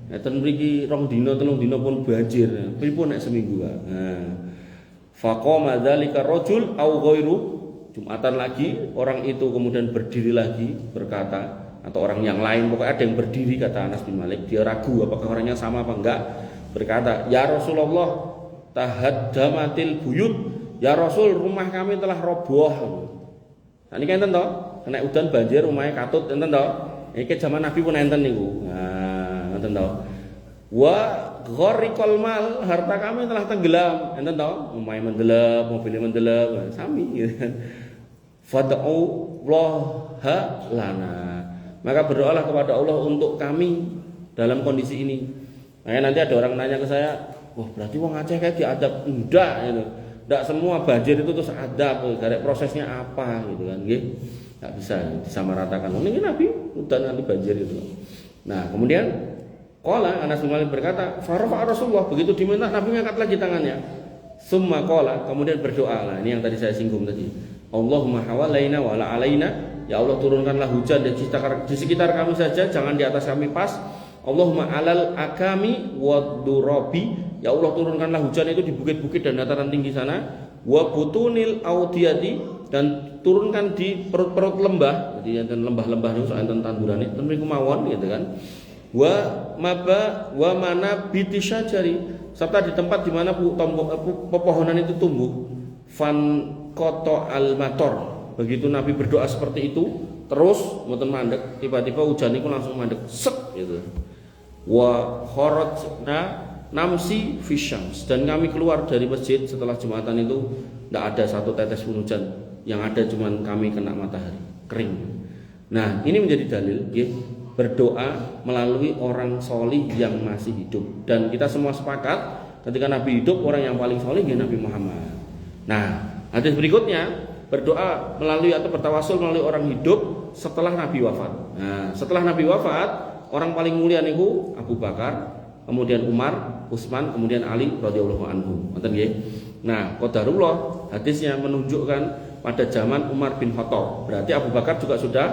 Nek mriki 2 dina 3 dina pun banjir. Pripun nek seminggu, Pak. Nah. Faqama dzalika rajul au ghairu. Jumatan lagi, orang itu kemudian berdiri lagi berkata, atau orang yang lain, pokoknya ada yang berdiri, kata Anas bin Malik. Dia ragu apakah orangnya sama apa enggak. Berkata, "Ya Rasulullah, tahaddamatil buyut." Ya Rasul, rumah kami telah roboh. Nah, ini kan enten toh, kena udan banjir rumahnya katut, enten toh. Iki zaman Nabi pun enten niku. Nah, enten toh. Wa gharriqal mal, harta kami telah tenggelam, enten toh. Rumahnya mendelep, mobilnya mendelep, sami gitu kan. Fad'u Allah lana. Maka berdoalah kepada Allah untuk kami dalam kondisi ini. Nah, nanti ada orang nanya ke saya, wah berarti wong Aceh kayak diadab. Enggak gitu. Enggak semua banjir itu terus adab, garek prosesnya apa gitu kan, nggih. Enggak bisa disamaratakan. Ini Nabi udah nanti banjir itu. Nah, kemudian qala Anas bin Malik berkata, "Farafa Rasulullah," begitu diminta Nabi mengangkat lagi tangannya. Summa qala, kemudian berdoa. Nah, ini yang tadi saya singgung tadi. Allahumma hawalaina wa la alaina. Ya Allah, turunkanlah hujan di sekitar kami saja, jangan di atas kami pas. Allahumma alal akami wadurabi. Ya Allah, turunkanlah hujan itu di bukit-bukit dan dataran tinggi sana. Wa butunil audiyati, dan turunkan di perut-perut lembah. Jadi enten lembah-lembah niku enten tandurane, enten mriku mawon gitu kan. Wa mana biti syajari, serta di tempat di mana pepohonan itu tumbuh. Fan koto al mator. Begitu Nabi berdoa seperti itu, terus mboten mandek, tiba-tiba hujan itu langsung mandek, set gitu. Wa kharajna namsi fisyams, dan kami keluar dari masjid setelah Jumatan itu tidak ada satu tetes pun hujan, yang ada cuma kami kena matahari, kering. Nah, ini menjadi dalil, ya, berdoa melalui orang solih yang masih hidup. Dan kita semua sepakat ketika Nabi hidup orang yang paling solih ya Nabi Muhammad. Nah, hadis berikutnya berdoa melalui atau bertawasul melalui orang hidup setelah Nabi wafat. Nah, setelah Nabi wafat orang paling mulia niku Abu Bakar, kemudian Umar, Utsman, kemudian Ali radhiyallahu anhu. Ngoten nggih. Nah, qadarullah hadisnya menunjukkan pada zaman Umar bin Khattab. Berarti Abu Bakar juga sudah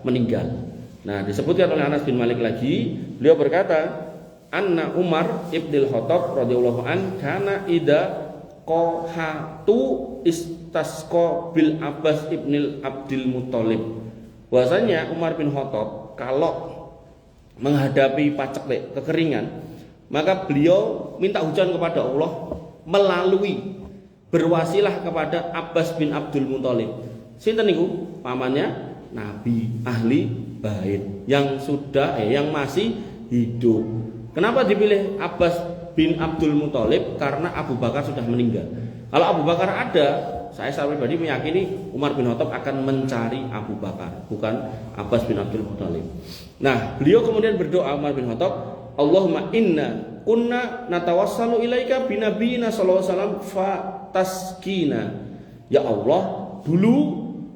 meninggal. Nah, disebutkan oleh Anas bin Malik lagi, beliau berkata, "Anna Umar ibnil Khattab radhiyallahu an kana ida qahatu istasqa bil Abbas ibnil Abdul Muthalib." Bahwasanya Umar bin Khattab kalau menghadapi paceklik, kekeringan, maka beliau minta hujan kepada Allah melalui berwasilah kepada Abbas bin Abdul Muthalib. Sinten niku? Pamannya Nabi ahli bait yang yang masih hidup. Kenapa dipilih Abbas bin Abdul Muthalib? Karena Abu Bakar sudah meninggal. Kalau Abu Bakar ada, saya pribadi meyakini Umar bin Khattab akan mencari Abu Bakar, bukan Abbas bin Abdul Muthalib. Nah, beliau kemudian berdoa Umar bin Khattab, Allahumma inna kunna natawassalu ilaika binabiyina sallallahu alaihi wasallam fataskina. Ya Allah, dulu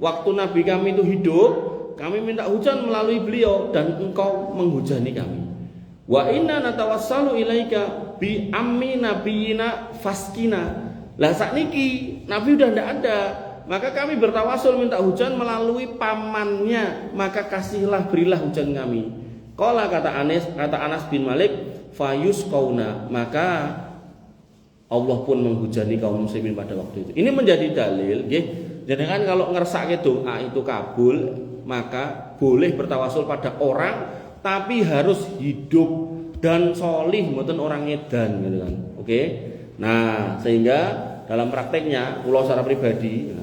waktu Nabi kami itu hidup, kami minta hujan melalui beliau dan engkau menghujani kami. Wa inna natawassalu ilaika bi ammi nabiyina faskina. Lah sakniki Nabi udah ndak ada, maka kami bertawasul minta hujan melalui pamannya, maka kasihlah berilah hujan kami. Qala kata Anas bin Malik, fayus kauna, maka Allah pun menghujani kaum muslimin pada waktu itu. Ini menjadi dalil nggih. Jadi kan kalau ngersake doa itu kabul, maka boleh bertawasul pada orang tapi harus hidup dan solih, mboten orang edan gitu kan. Oke. Nah, sehingga dalam prakteknya kula secara pribadi,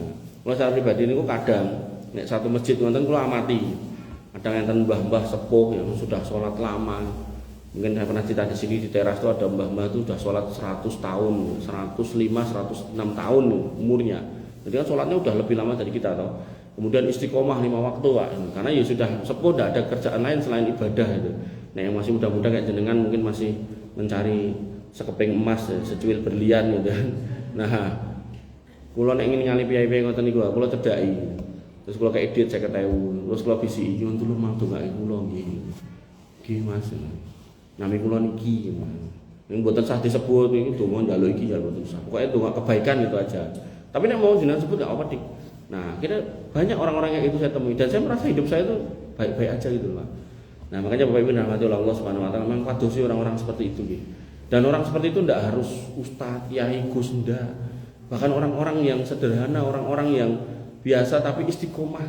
niku kadang nek satu masjid wonten kula amati. Kadang enten mbah-mbah sepuh yang sudah sholat lama. Mungkin saya pernah cerita di sini di teras itu ada mbah-mbah itu sudah sholat 100 tahun, 105, 106 tahun umurnya. Jadi kan sholatnya udah lebih lama dari kita toh. Kemudian istiqomah 5 waktu, Pak. Karena ya sudah sepuh, tidak ada kerjaan lain selain ibadah itu. Nah, yang masih muda-muda kayak jenengan mungkin masih mencari sekeping emas, secuil berlian gitu. Nah, kula nek ingin ngali piye-piye ngoten niku, kula cedhaki. Terus kula kayak edit 50.000, terus kula bisi iki untuk mang dongake kula nggih. Nggih Mas. Nami kula niki. Ning mboten sah disebut iki donga njaluk iki ya mboten sah. Pokoke donga kebaikan itu aja. Tapi nek mau jenengan sebut enggak apa dik. Nah, kita banyak orang-orang yang itu saya temui dan saya merasa hidup saya itu baik-baik aja gitu loh. Nah, makanya Bapak Ibu rahmati Allah Subhanahu wa taala, memang padosi orang-orang seperti itu gitu. Dan orang seperti itu enggak harus ustaz, kiai, gus, ndak. Bahkan orang-orang yang sederhana, orang-orang yang biasa tapi istiqomah.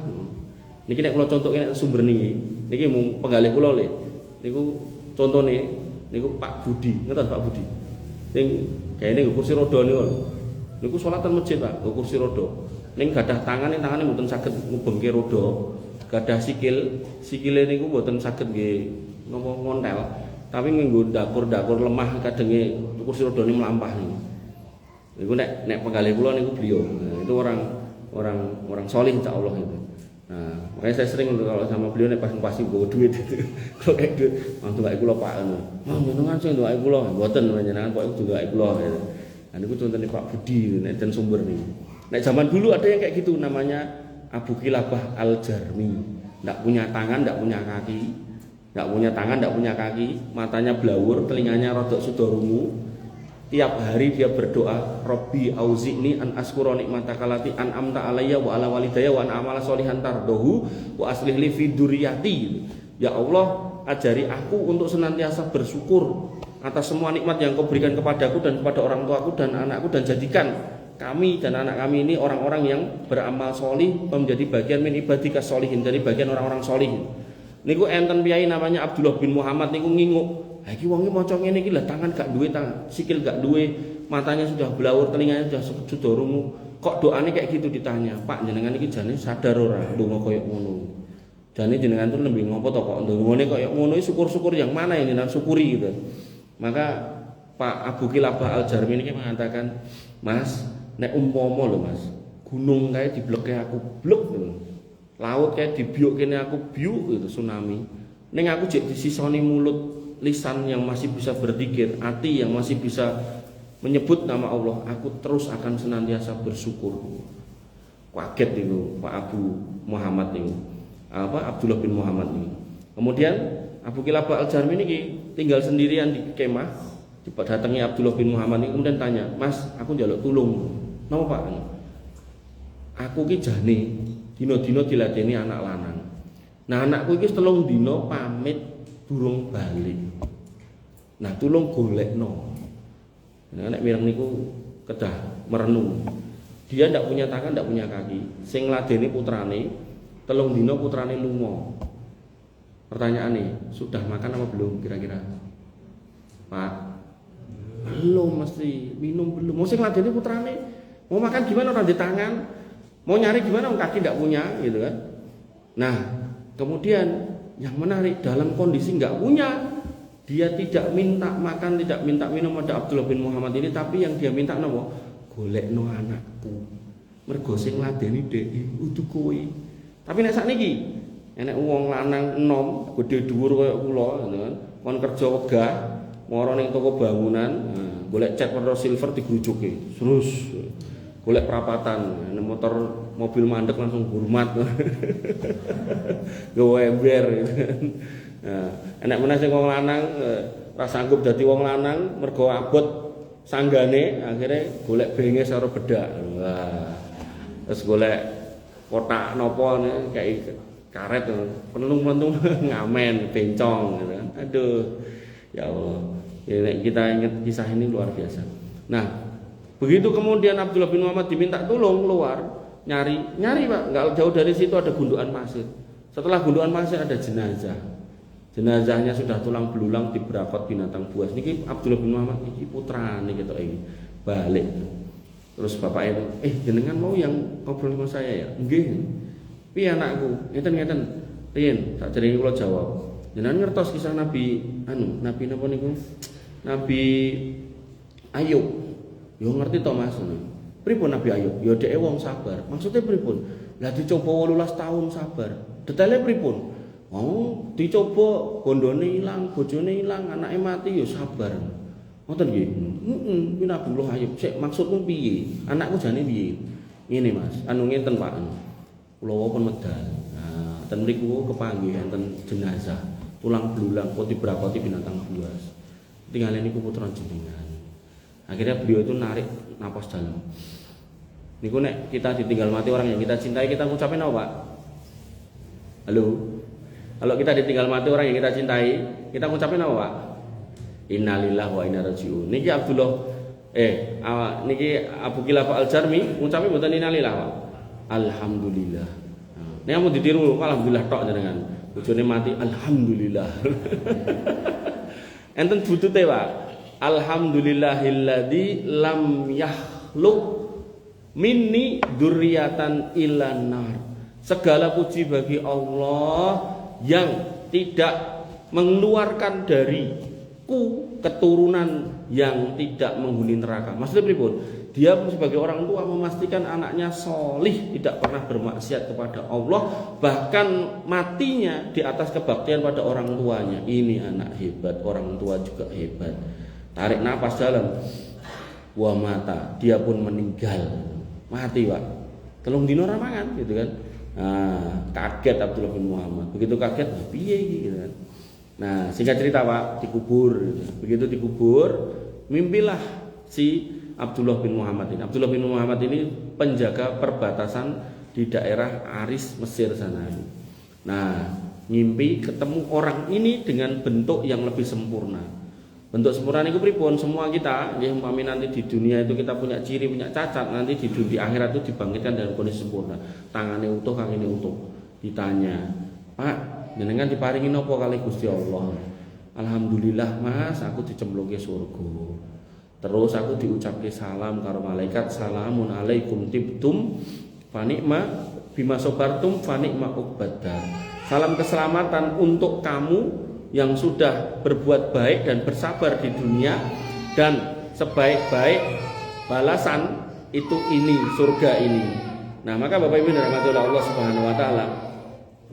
Niki nek kula contohke nek sumber niki mung penggalih kula le. Niku contone niku Pak Budi, ngerti Pak Budi. Ning gaene kursi roda niku. Niku salatan masjid, Pak, kursi roda. Ning gadah tangane mboten saged ngubengke roda. Gadah sikile niku mboten saged nggih napa ngontel. Tapi nganggo dakur-dakur lemah kadenge kursi roda niku mlampah niku. Niku nek penggalih kula niku beliau. Nah, itu orang solih insyaallah itu. Nah, makanya saya sering kalau sama beliau nek pas bawa duit itu. Kalau kayak duit, mantu gak kula Pak ngono. Mang jenengan sing ndongake kula, mboten jenengan kok ndongake kula gitu. Nah, niku contone Pak Budi nek ten sumber niku. Nek zaman dulu ada yang kayak gitu namanya Abu Kilabah Al-Jarmi. Enggak punya tangan, enggak punya kaki. Enggak punya tangan, enggak punya kaki, matanya blawur, telinganya rodok sudorungu. Tiap hari dia berdoa, Robbi auzi'ni an askura nikmataka lati an'amta alayya wa ala walidayya wa an amala sholihan tardohu wa aslih li fi dzurriyyati. Ya Allah, ajari aku untuk senantiasa bersyukur atas semua nikmat yang Kau berikan kepadaku dan kepada orang tuaku dan anakku, dan jadikan kami dan anak kami ini orang-orang yang beramal solih, menjadi bagian min ibadika solihin, dari bagian orang-orang solih. Niku enten piyai namanya Abdullah bin Muhammad niku nginguk, "Ha iki wong iki maca ngene iki lah, tangan gak duwe, tangan sikil gak duwe, matanya sudah blawur, telinganya sudah rungu. Kok doane kayak gitu?" Ditanya, "Pak, jenengan iki jane sadar ora ndonga koyo ngono? Jane jenengan tuh lebih ngopo to kok ndongane koyo ngono, syukur-syukur yang mana yang jenengan syukuri gitu." Maka Pak Abu Kilabah Al-Jarmi ini mengatakan, "Mas, nek umpama lho Mas, gunung kae dibleke aku blek gitu. Laut kayak dibiuk kene aku biuk gitu, tsunami. ning aku jek disisoni mulut, lisan yang masih bisa berzikir, hati yang masih bisa menyebut nama Allah, aku terus akan senantiasa bersyukur. Kaget itu Pak Abu Muhammad itu, Abdullah bin Muhammad ini. Kemudian Abu Kilabah Al-Jarmi ini tinggal sendirian di kemah, datangi Abdullah bin Muhammad ini, kemudian tanya, Mas, aku njaluk tulung. Napa Pak? Aku ki jane dina-dina diladeni anak lanang. Nah anakku iki 3 dina pamit durung balik. Nah tulung golekno. Nah nek mireng niku kedah merenung. Dia ndak punya tangan, ndak punya kaki. Sing ngladeni putrane 3 dina putrane lunga. Pertanyaane, sudah makan apa belum kira-kira? Pak, belum mesti, minum belum. Mau sing ngladeni putrane, mau makan gimana orang di tangan? Mau nyari gimana orang kaki ndak punya gitu kan? Nah, kemudian yang menarik dalam kondisi nggak punya, dia tidak minta makan, tidak minta minum pada Abdullah bin Muhammad ini, tapi yang dia minta napa? Golekno anakku. Mergo sing ngladeni dhek udu kowe. Tapi nek sakniki enek wong lanang enom, gedhe dhuwur kaya kula ngono kan, kon kerja wegah, mara ning toko bangunan, golek cat warna silver digrujuke. Terus golek perapatan, motor mobil mandek langsung hormat. Gawe ember gitu kan. Nah, enek meneh sing wong lanang ora sanggup dadi wong lanang mergo abot sanggane, akhirnya golek benges karo bedak. Wah. Terus golek kotak napa kayak karet penelung-penelung ngamen bencong gitu kan. Aduh. Ya Allah. Ya, kita ingat kisah ini luar biasa. Nah, begitu kemudian Abdullah bin Muhammad diminta tolong keluar, nyari Pak, nggak jauh dari situ ada gundukan pasir. Setelah gundukan pasir ada jenazah. Jenazahnya sudah tulang belulang dibrakot binatang buas. Niki Abdullah bin Muhammad niki putrane ketok iki. Balik. Terus bapaknya itu, jenengan mau yang ngobrol sama saya ya? Nggih. Piye anakku? Ngeten-ngeten. Riyen tak jenenge kula jawab. Jenengan ngertos kisah Nabi Nabi napa niku? Nabi Ayub. Yo ngerti to Mas. Pripun Nabi Ayub? Yo dhek wong sabar. Maksudnya pripun? Lah dicoba 18 tahun sabar. Detailnya pripun? Oh, dicoba bondone ilang, bojone ilang, anake mati yo sabar. Ngoten nggih. Kuwi Nabiullah Ayub. Sik maksudmu piye? Anakku jane piye? Ngene Mas, ngeten Pak. Kula pun medal. Nah, ten mriku kepanggih enten jenazah, tulang belulang kok dibrakoti binatang buas. Tinggal niku putra jenengan. Akhirnya beliau itu narik napas dalam. Niku nek kita ditinggal mati orang yang kita cintai, kita ngucapin apa, Pak? Halo? Kalau kita ditinggal mati orang yang kita cintai, kita ngucapin apa, Pak? Innalillahi wa inna rajiun. Niki Abdullah niki Abu Kilabah Al-Jarmi ngucapin mboten innalillahi, Pak. Alhamdulillah. Nek mau ditiru alhamdulillah tok jenengan. Bojone mati alhamdulillah. Enten butute, Pak. Alhamdulillahilladzi lam yakhluq minni dzurriatan illa nar. Segala puji bagi Allah yang tidak mengeluarkan dariku keturunan yang tidak menghuni neraka. Maksudnya pripun? Dia sebagai orang tua memastikan anaknya solih, tidak pernah bermaksiat kepada Allah, bahkan matinya di atas kebaktian pada orang tuanya. Ini anak hebat, orang tua juga hebat. Tarik napas dalam, wa mata, dia pun meninggal, mati Pak. Telung dino ramangan gitu kan. Nah, kaget Abdullah bin Muhammad. Begitu kaget, piye gitu kan. Nah, singkat cerita Pak, dikubur. Begitu dikubur, mimpilah si Abdullah bin Muhammad ini. Abdullah bin Muhammad ini penjaga perbatasan di daerah Aris Mesir sana. Nah, ngimpi ketemu orang ini dengan bentuk yang lebih sempurna. Bentuk sempurna itu pripun? Semua kita, ya umpami nanti di dunia itu kita punya ciri, punya cacat, nanti di akhirat itu dibangkitkan dalam kondisi sempurna. Tangannya utuh, kakinya utuh. Ditanya, Pak, jenengan diparingi napa kali Gusti Allah? Alhamdulillah Mas, aku dicemplungke surga. Terus aku diucapke salam karo malaikat, salamun alaikum tibtum fanikma bima sobartum fanikma uqbadar. Salam keselamatan untuk kamu yang sudah berbuat baik dan bersabar di dunia, dan sebaik-baik balasan itu ini, surga ini. Nah, maka Bapak Ibu dirahmati oleh Allah Subhanahu wa taala,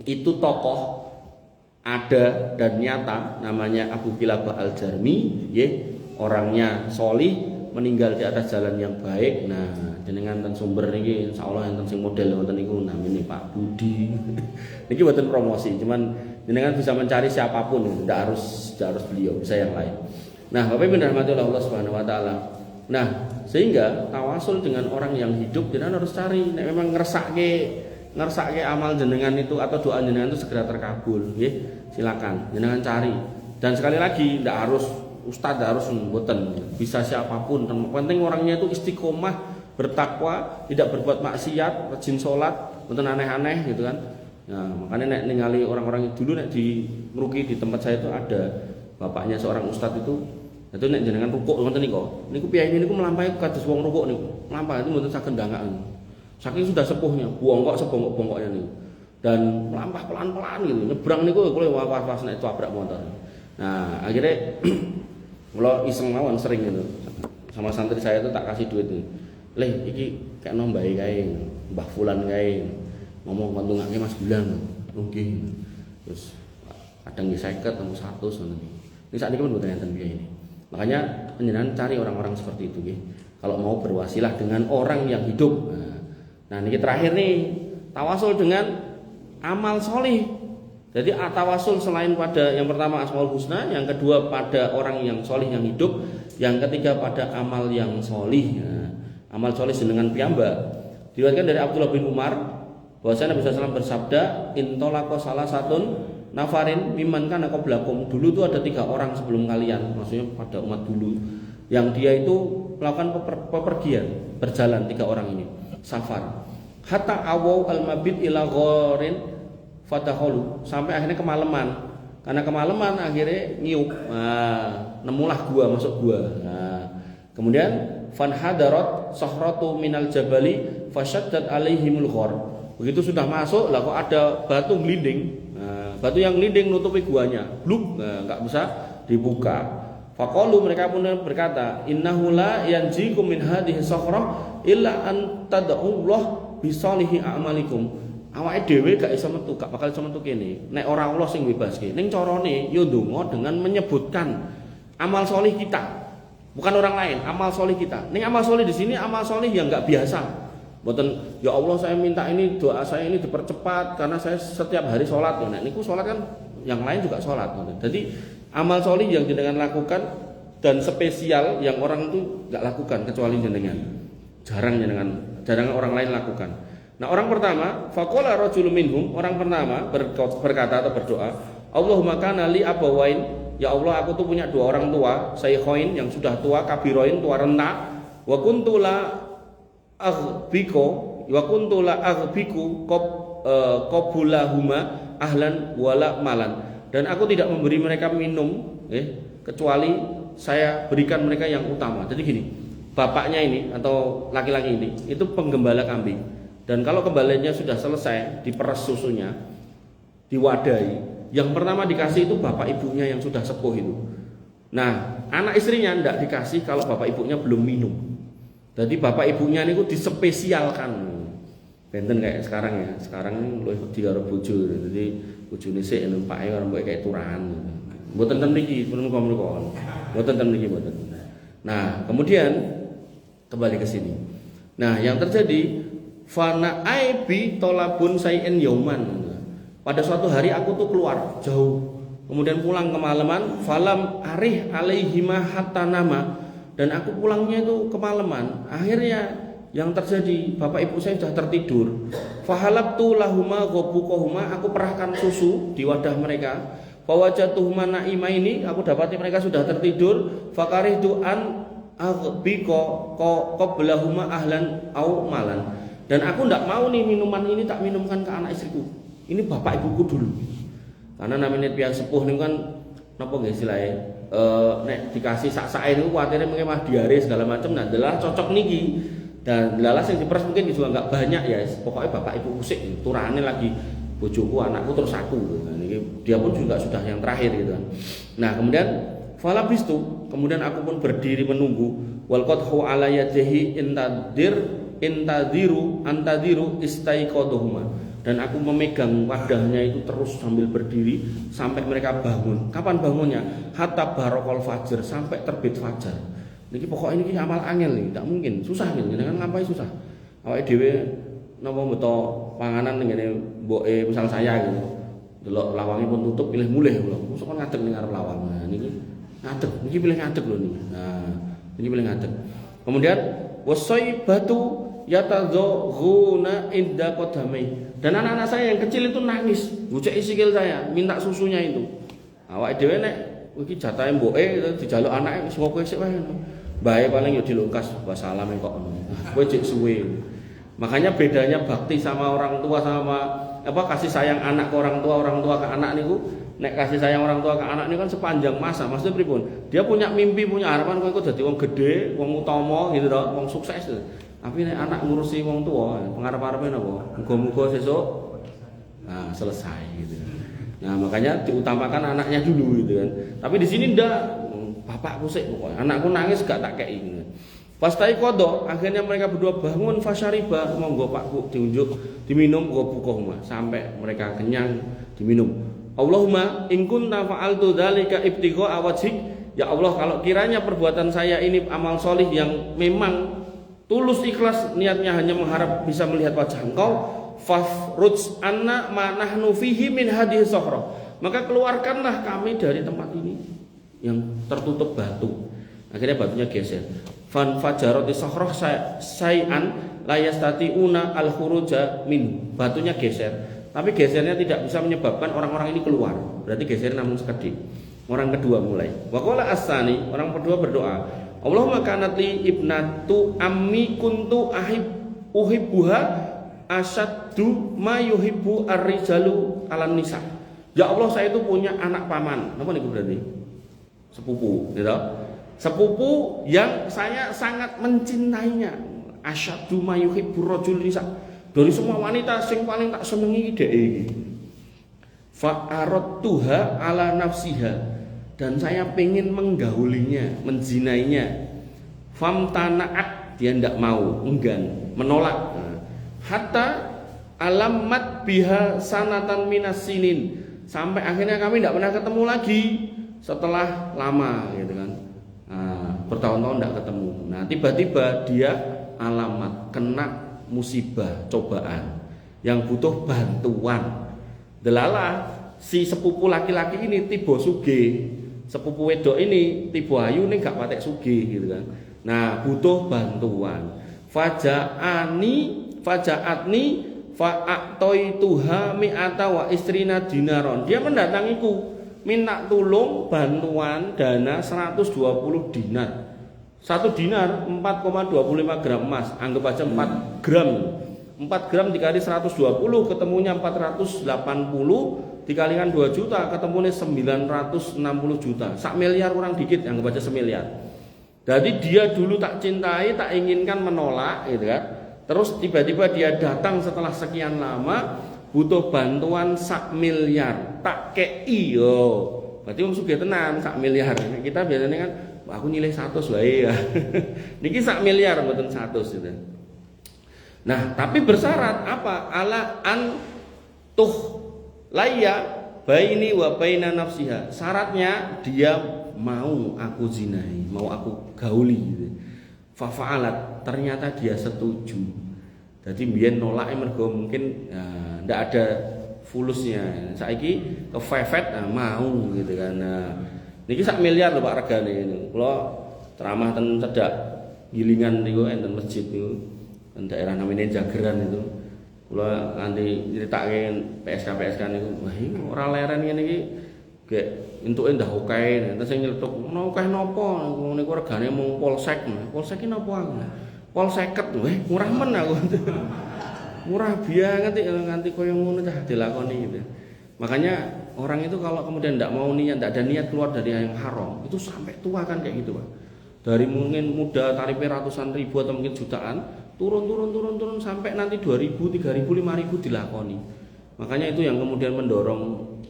itu tokoh ada dan nyata, namanya Abu Kilabah Al-Jarmi, orangnya solih, meninggal di atas jalan yang baik. Nah, jenengan ten sumber niki insyaallah enten sing model wonten niku namine Pak Budi. Niki mboten promosi, cuman jenengan bisa mencari siapapun, tidak harus beliau, bisa yang lain. Nah, Bapak Ibu dirahmati Allah Subhanahu wa taala. Nah, sehingga tawasul dengan orang yang hidup jenengan harus cari nek memang ngersake amal jenengan itu atau doa jenengan itu segera terkabul, nggih. Silakan jenengan cari. Dan sekali lagi tidak harus ustadz, harus mboten, bisa siapapun, penting orangnya itu istiqomah, bertakwa, tidak berbuat maksiat, rajin sholat, mboten aneh-aneh gitu kan. Nah, makanya nek ningali orang-orang dulu nek di Ngeruki di tempat saya itu ada bapaknya seorang ustadz itu nek jenengan rukuk ngoten niku piyai niku melampaui kados wong rukuk niku. Melampaui itu mboten saged ndangaken. Saking sudah sepuhnya, bongkok sebongkok-bongkoknya niku. Dan melampah pelan-pelan gitu, nyebrang niku kuwi was-was nek tabrak motor. Nah, akhirnya kalau iseng mawon sering gitu sama santri saya itu tak kasih duit nih, leh iki kayak nombai kae Mbah Fulan kae ngomong kontungake Mas Bulan mungkin terus kadang di 50 atau 100 ngono ini saat ini kan butuh enten biaya ini. Makanya panjenengan cari orang-orang seperti itu nggih kalau mau berwasilah dengan orang yang hidup. Nah ini terakhir nih, tawasul dengan amal solih. Jadi tawasul selain pada yang pertama Asmaul Husna, yang kedua pada orang yang solih yang hidup, yang ketiga pada amal yang solih. Nah, amal solih dengan piyambak. Diriwayatkan dari Abdullah bin Umar bahwasanya Nabi SAW bersabda, intolako salah satun nafarin miman kana qablakum. Dulu itu ada 3 orang sebelum kalian, maksudnya pada umat dulu, yang dia itu melakukan pepergian, berjalan 3 orang ini, safar. Hatta awau al-mabit ila ghorin fadaholu, sampai akhirnya kemalaman. Karena kemalaman akhirnya ngiup, nemulah gua, masuk gua. Kemudian fanhadarat sahratu minal jabali fasyaddat alaihimul ghor. Begitu sudah masuk, lah kok ada batu glinding. Batu yang glinding nutupi guanya, bluk, nggak bisa dibuka. Faqalu, mereka pun berkata, innahu la yanjikum min hadhihi sakhrah illa an tad'ullah bisolihi a'malikum. Awake dhewe gak iso metu, gak bakal iso metu kene nek ora Allah sing bebaske. Ning carane yo ndonga dengan menyebutkan amal solih kita, bukan orang lain, amal solih kita. Ning amal solih di sini amal solih yang enggak biasa. Mboten ya Allah saya minta ini, doa saya ini dipercepat karena saya setiap hari sholat. Nah niku sholat kan yang lain juga sholat. Jadi amal solih yang jenengan lakukan dan spesial yang orang itu enggak lakukan kecuali jenengan. Jarang orang lain lakukan. Nah orang pertama, faqala rajulun minhum, orang pertama berkata atau berdoa, Allahumma kana li abawain, ya Allah aku tuh punya 2 orang tua, saykhain yang sudah tua, kabiroin tua renta, wa kuntu la aghbiku qabulahuma ahlan wala malan, dan aku tidak memberi mereka minum kecuali saya berikan mereka yang utama. Jadi gini, bapaknya ini atau laki-laki ini itu penggembala kambing. Dan kalau kembaliannya sudah selesai, diperes susunya, diwadahi, yang pertama dikasih itu bapak ibunya yang sudah sepuh itu. Nah, anak istrinya tidak dikasih kalau bapak ibunya belum minum. Jadi bapak ibunya ini dispesialkan. Benten kayak sekarang ya. Sekarang luwih digaro bojo. Jadi bojone sik numpake orang kayak turahan. Mboten ten mriki, pun kono. Mboten ten mriki mboten. Nah, kemudian kembali ke sini. Nah, yang terjadi fana aibi tolabun sayin yauman. Pada suatu hari aku tuh keluar jauh, kemudian pulang kemalaman, falam arih alaihima hatta nama, dan aku pulangnya itu kemalaman. Akhirnya yang terjadi, bapak ibu saya sudah tertidur. Fahalabtu lahuma ghabuqahuma, aku perahkan susu di wadah mereka. Fawajatuhuma naimaini, aku dapati mereka sudah tertidur. Fakarihtu an aghbiqa qablahuma ahlan au malan. Dan aku tidak mau nih minuman ini tak minumkan ke anak istriku. Ini bapak ibuku dulu. Karena namanya pihak sepuh ini kan napa nggih istilahnya nek dikasih sak-sake niku kuwatirnya mengke mah diare segala macam. Nah, adalah cocok niki. Dan lalas yang diperes mungkin juga enggak banyak ya. Pokoknya bapak ibu musik turane lagi bojoku, anakku terus aku. Nah, niki dia pun juga sudah yang terakhir gitu kan. Nah, kemudian falabistu, kemudian aku pun berdiri menunggu. Wal qadhu ala yadihi antadiru istaiqaduhuma. dan aku memegang wadahnya itu terus sambil berdiri sampai mereka bangun. Kapan bangunnya? Hatta barokal fajr, sampai terbit fajar. Niki pokoknya ini amal angel nih, tak mungkin, susah nih, jangan ngampai susah. Awake dhewe napa beto panganan ngene mboke misal saya gitu. Delok lawange pun tutup pilih mulih kula. Mosok kon ngadeg ning arep lawang. Nah niki ngadeg, niki pilih ngadeg lho niki. Nah, niki pilih ngadeg. Kemudian wasaibatu yatazaghuna inda qadamai. Dan anak-anak saya yang kecil itu nangis, ngucek sikil saya, minta susunya itu. Awake dhewe nek iki jatahe mboke dijaluk anake wis ngopo sik wae. Bae paling yo dilungkas wassalam kok ngono. Kowe cek suwe. Makanya bedanya bakti sama orang tua sama kasih sayang anak ke orang tua ke anak niku, nek kasih sayang orang tua ke anak niku kan sepanjang masa. Maksudnya pripun? Dia punya mimpi, punya harapan kowe dadi wong gede, wong utama gitu to, wong sukses. Tapi nek anak ngurusi wong tua, pengarep-arepe napa? Muga-muga sesuk selesai gitu. Nah, makanya diutamakan anaknya dulu gitu kan. Tapi di sini ndak, bapakku sik pokoknya. Anakku nangis gak tak kei gitu. Pas taikodo, akhirnya mereka berdua bangun fasyariba, monggo Pakku diunjuk, diminum buka sampai mereka kenyang diminum. Allahumma in kunta fa'altu dzalika ibtigha'a wajhik, ya Allah kalau kiranya perbuatan saya ini amal solih yang memang tulus ikhlas niatnya hanya mengharap bisa melihat wajah Engkau, fafruj anna ma nahnu fihi min hadhihi sahra. Maka keluarkanlah kami dari tempat ini yang tertutup batu. Akhirnya batunya geser. Fan fajarati sahrah say'an la yastati'una al-khuruja min. Batunya geser. Tapi gesernya tidak bisa menyebabkan orang-orang ini keluar. Berarti gesernya namun sekedip. Orang kedua mulai. Wa qala as-sani, orang kedua berdoa, Allahumma kanat li ibnatu ammi kuntu uhibbuha asyaddu ma yuhibbu ar-rijalu 'alan nisa. Ya Allah, saya itu punya anak paman. Napa niku berarti? Sepupu, gitu. Sepupu yang saya sangat mencintainya. Asyaddu ma yuhibbu rajul nisa. Dari semua wanita sing paling tak senengi dhek iki. Fa aradtuha ala nafsiha, dan saya pengen menggaulinya, menzinainya. Famtana'at, dia ndak mau, enggan, menolak. Hatta alamat biha sanatan minas sinin, sampai akhirnya kami ndak pernah ketemu lagi setelah lama gitu kan. Bertahun-tahun tidak ketemu. Nah tiba-tiba dia alamat kena musibah, cobaan yang butuh bantuan. Delala si sepupu laki-laki ini tiba sugih, sepupu wedok ini tiba ayu ini gak patek sugih gitu kan. Nah butuh bantuan. Fajaatni fa'atoituha mi'ata wa istrina dinaron. Dia mendatangiku, minta tolong bantuan dana 120 dinar. 1 dinar 4,25 gram emas. Anggap aja 4 gram. 4 gram dikali 120 ketemunya 480, dikalikan 2 juta ketemunya 960 juta. 1 miliar kurang dikit, anggap aja 1 miliar. Jadi dia dulu tak cintai, tak inginkan, menolak gitu kan. Terus tiba-tiba dia datang setelah sekian lama, butuh bantuan 1 miliar, tak kei yo. Berarti wong sugih tenan 1 miliar. Kita biasanya kan aku nilai 100 wae ya. Niki 1 miliar mboten 100 gitu. Nah, tapi bersyarat apa? Ala an tuh laya baini wa baina nafsiha. Syaratnya dia mau aku zinahi, mau aku gauli gitu. Fa'alat, ternyata dia setuju. Jadi biyen nolak mergo mungkin ndak ada fulusnya. Saiki kefefet mau gitu kan. Nah, niki 1 miliar lho Pak regane. Kula ceramah ten cedak Gilingan niku enten masjid niku. Daerah namanya Jageran itu. Kula nganti nyritake PSK niku, wah iki ora leren ngene iki. Gek entuke ndah oke, terus sing nyeletuk, "Ono akeh napa? Niku regane mung polsek." Polsek iki napa? Pol 50. Murah men aku. Murah banget nganti koyo ngono cah dilakoni gitu. Makanya orang itu kalau kemudian tidak mau niat, tidak ada niat keluar dari yang haram, itu sampai tua kan kayak gitu Pak. Dari mungkin muda tarifnya ratusan ribu atau mungkin jutaan, turun sampai nanti 2.000, 3.000, 5.000 dilakoni. Makanya itu yang kemudian mendorong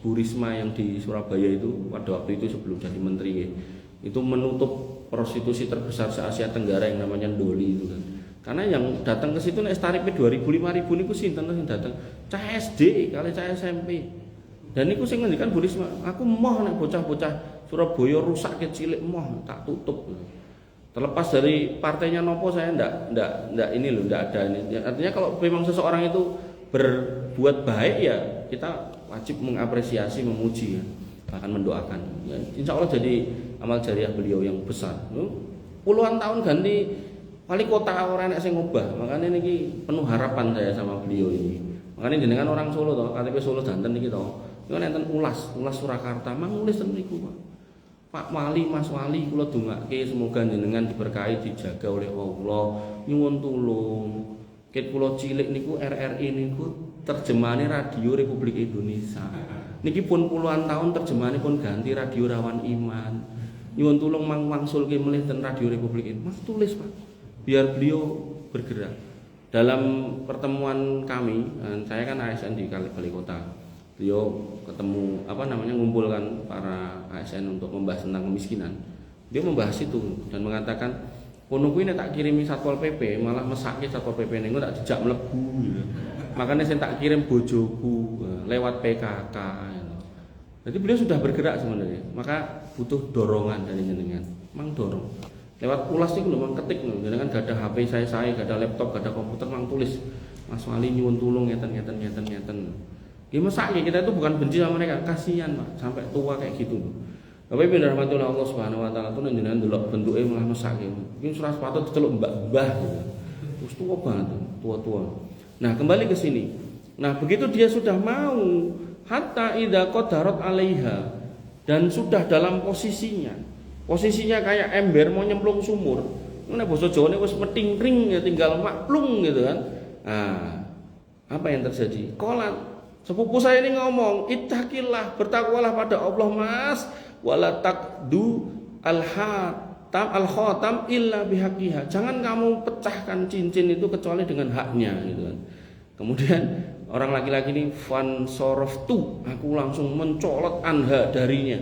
Bu Risma yang di Surabaya itu pada waktu itu sebelum jadi menteri itu menutup prostitusi terbesar se Asia Tenggara yang namanya Doli itu kan. Karena yang datang ke situ nek tarife 2000 5000 niku sinten sing datang? Cah SD kali cah SMP. Dan niku sing ngendikan Bu Risma, aku moh nek bocah-bocah Surabaya rusak kecilik moh tak tutup. Terlepas dari partainya nopo saya ndak ini loh, ndak ada ini. Artinya kalau memang seseorang itu berbuat baik ya kita wajib mengapresiasi, memuji ya. Bahkan mendoakan. Ya, insya Allah jadi amal jariah beliau yang besar. Puluhan tahun ganti wali kota orang yang saya ngubah, makanya ini penuh harapan saya sama beliau ini. Makanya jenengan orang Solo toh, KTP Solo danten niki toh. Niku enten ulas Surakarta, mang nulis ten niku, Pak. Pak Wali, Mas Wali, kula dongake semoga jenengan diberkahi, dijaga oleh Allah, nyuwun tulung. Ket kula cilik niku RRI niku terjemahane Radio Republik Indonesia. Niki pun puluhan tahun terjemahane pun ganti Radio Rawan Iman. Nyuwun tulung mang wangsulke melih ten Radio Republik Indonesia. Mas tulis, Pak. Biar beliau bergerak. Dalam pertemuan kami, saya kan ASN di Balai Kota. Beliau ketemu ngumpulkan para ASN untuk membahas tentang kemiskinan. Dia membahas itu dan mengatakan, "Kono kuwi nek tak kirimi Satpol PP, malah mesake Satpol PP niku tak dijak mlebu." Gitu. Makanya saya tak kirim bojoku lewat PKK. Gitu. Jadi beliau sudah bergerak sebenarnya. Maka butuh dorongan dari jenengan. Mang dorong. Lewat ulas itu memang ketik loh, jangan gak ada HP saya, gak ada laptop, gak ada komputer, memang tulis Mas Wali nyuwun tulung ngeten. Gimana sakit kita itu bukan benci sama mereka, kasihan Pak, sampai tua kayak gitu loh. Bapak Ibu rahmatullah Allah Subhanahu Wa Taala tuh jenengan delok bentuknya malah mesake. Mungkin surah sepatu diceluk mbah-mbah gitu. Terus tua banget, tua-tua. Nah kembali ke sini. Nah begitu dia sudah mau hatta idza qadarat 'alaiha dan sudah dalam posisinya kayak ember mau nyemplung sumur. Nek basa Jawane wis metingring ya tinggal maklung gitu kan. Nah, apa yang terjadi? Qolat sepupu saya ini ngomong, "Ittaqillah, bertakwalah pada Allah, Mas, wala taqdu al-khatam illa bihaqiha." Jangan kamu pecahkan cincin itu kecuali dengan haknya gitu kan. Kemudian orang laki-laki ini fan soroftu, aku langsung mencolot anha darinya.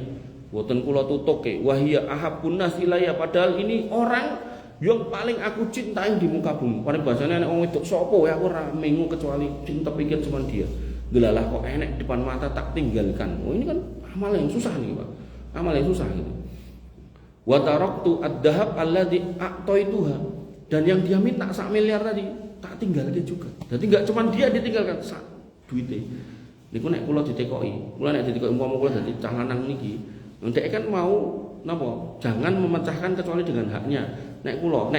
Boten kula tutuke wahia ahabun nas ilayya, padahal ini orang yang paling aku cintai di muka bumi. Paling bahasane nek wong wedok sapa ya aku ora mengu kecuali cinta pikir cuma dia. Delalah kok enek depan mata tak tinggalkan. Oh ini kan amal yang susah nih, Pak. Amal yang susah gitu. Wa taraktu ad-dhahab alladhi a'taituha, dan yang dia minta 1 miliar tadi tak tinggalkan juga. Jadi enggak cuma dia ditinggalkan sak duite. Niku nek kula ditekoki, kula nek ditekoki umpama kula dadi cah lanang niki, ndek kan mau napa? Jangan memecahkan kecuali dengan haknya. Nek kula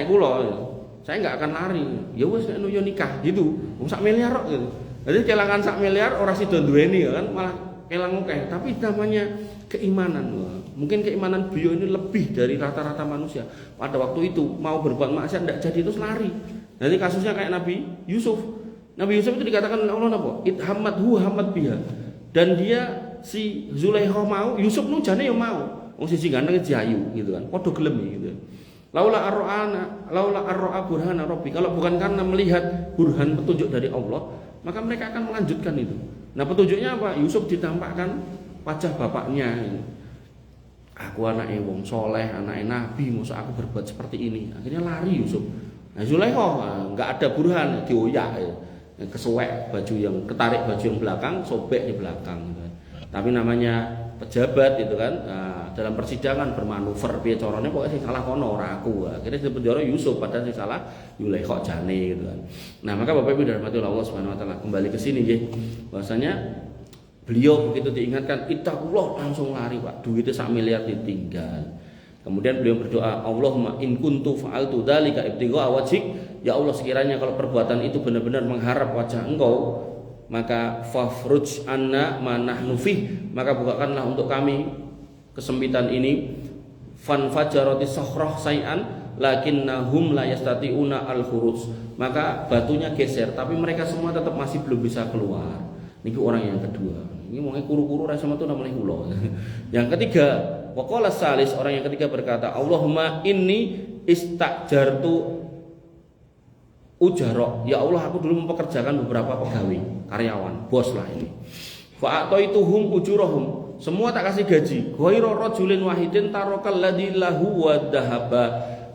saya enggak akan lari. Ya wis nek yo nikah gitu. Wong 1 miliar kok gitu. Jadi kelangan 1 miliar ora sida duweni kan malah kelang akeh. Tapi namanya keimanan. Mungkin keimanan beliau ini lebih dari rata-rata manusia. Pada waktu itu mau berbuat maksiat enggak jadi terus lari. Jadi kasusnya kayak Nabi Yusuf. Nabi Yusuf itu dikatakan oleh Allah napa? Ithamadhu hamad biha. Dan dia si Zulaikha mau, Yusuf nu jane ya mau. Wong siji ganteng jayu gitu kan. Padha gelem gitu. Laula arra'a burhana rabbi. Kalau bukan karena melihat burhan petunjuk dari Allah, maka mereka akan melanjutkan itu. Nah, petunjuknya apa? Yusuf ditampakkan wajah bapaknya. Aku anaknya wong soleh, anaknya nabi, masa aku berbuat seperti ini. Akhirnya lari Yusuf. Nah, Zulaikha enggak ada burhan, dioyak ya. Kesuwek baju yang ketarik baju yang belakang, sobek di belakang gitu. Tapi namanya pejabat itu kan, dalam persidangan bermanuver piye carane pokoke sing salah kono ora aku. Akhirnya di penjara Yusuf padahal sing salah Zulaikha jane gitu kan. Nah, maka Bapak Ibu dirahmati Allah Subhanahu wa taala, kembali ke sini nggih. Bahwasanya beliau begitu diingatkan ittaqullah langsung lari, Pak. Duitnya 1 miliar ditinggal. Kemudian beliau berdoa, Allahumma in kuntu fa'altu dzalika ibtigha'a wajhik. Ya Allah, sekiranya kalau perbuatan itu benar-benar mengharap wajah Engkau, maka fafruj anna ma nahnu fih, maka bukakanlah untuk kami kesempitan ini. Fan fajarati sakhrah say'an lakinnahum la yastati'una al-khuruj, maka batunya geser tapi mereka semua tetap masih belum bisa keluar. Niki orang yang kedua. Ini mau kuru-kuru ra sama tuh namanya kula. Yang ketiga, waqala salis, orang yang ketiga berkata, Allahumma inni istajartu ujara. Ya Allah, aku dulu mempekerjakan beberapa pegawai, karyawan, bos lah ini. Fa ataituhum ujurahum. Semua tak kasih gaji. Ghairu rajulin wahidin tarakal ladzi lahu wa dhahaba.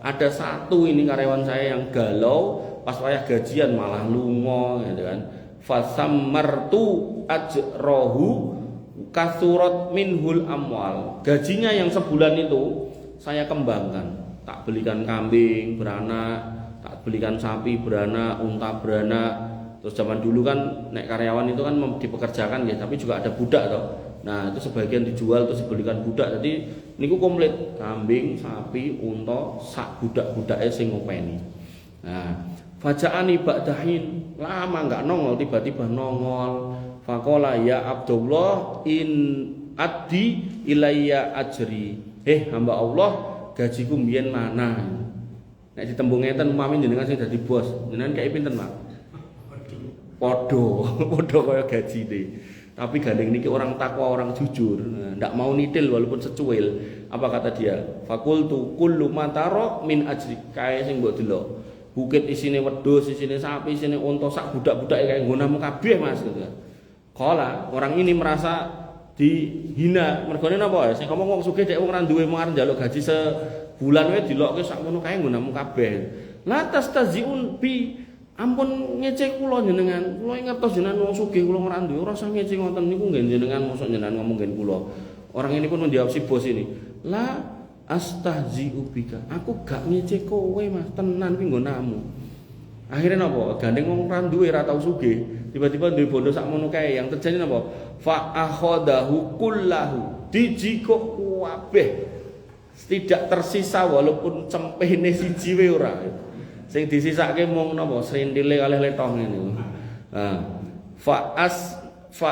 Ada satu ini karyawan saya yang galau, pas wayah gajian malah lunga gitu kan. Fasammartu ajrahu kasurat minhul amwal. Gajinya yang sebulan itu saya kembangkan. Tak belikan kambing beranak, tak belikan sapi beranak, unta beranak. Terus zaman dulu kan nek karyawan itu kan dipekerjakan ya, tapi juga ada budak toh. Nah, itu sebagian dijual terus dibelikan budak. Jadi niku komplit, kambing, sapi, unta, sak budak-budake sing ngopeni. Nah, fajaani ba'dahin, lama enggak nongol, tiba-tiba nongol. Faqala ya Abdullah in addi ilayya ajri. Hamba Allah, gajiku mbiyen mana? Nek ditembung ngeten umpami jenengan sing dadi bos, jenengan kaya pinten, Pak? Padha kaya gajine. Tapi gandeng niki orang takwa, orang jujur, ndak mau nitil walaupun secuil. Apa kata dia? Fakultu kullu mataro min ajri. Kae sing mbok delok. Bukit isine wedhus, isine sapi, isine unta, sak budak-budake kae nggonamu kabeh Mas gitu. Kala orang ini merasa dihina. Mergone napa? Sing ngomong wong sugih dek wong ora duwe mung arep njaluk gaji sebulan wae dilokke sak ngono kae nggonamu kabeh. La tastaziun bi. Ampun ngecek kula jenengan. Kula ngertos jenengan wong sugih kula ora duwe, ora usah ngecek ngoten niku nggih jenengan mosok jenengan ngomong ngen kula. Orang ini pun menjawab si bos ini. La astahzi'u bika. Aku gak ngecek kowe Mas, tenan kuwi nggonamu. Akhirnya napa? Gandeng wong ora duwe ora tau sugih, tiba-tiba duwe bondo sak mono kae. Yang terjadi napa? Fa akhadahu kullahu. Dijikok kabeh. Tidak tersisa walaupun cempene siji wae ora. Sing disisake mung napa srintile kalih letong ngene. Fa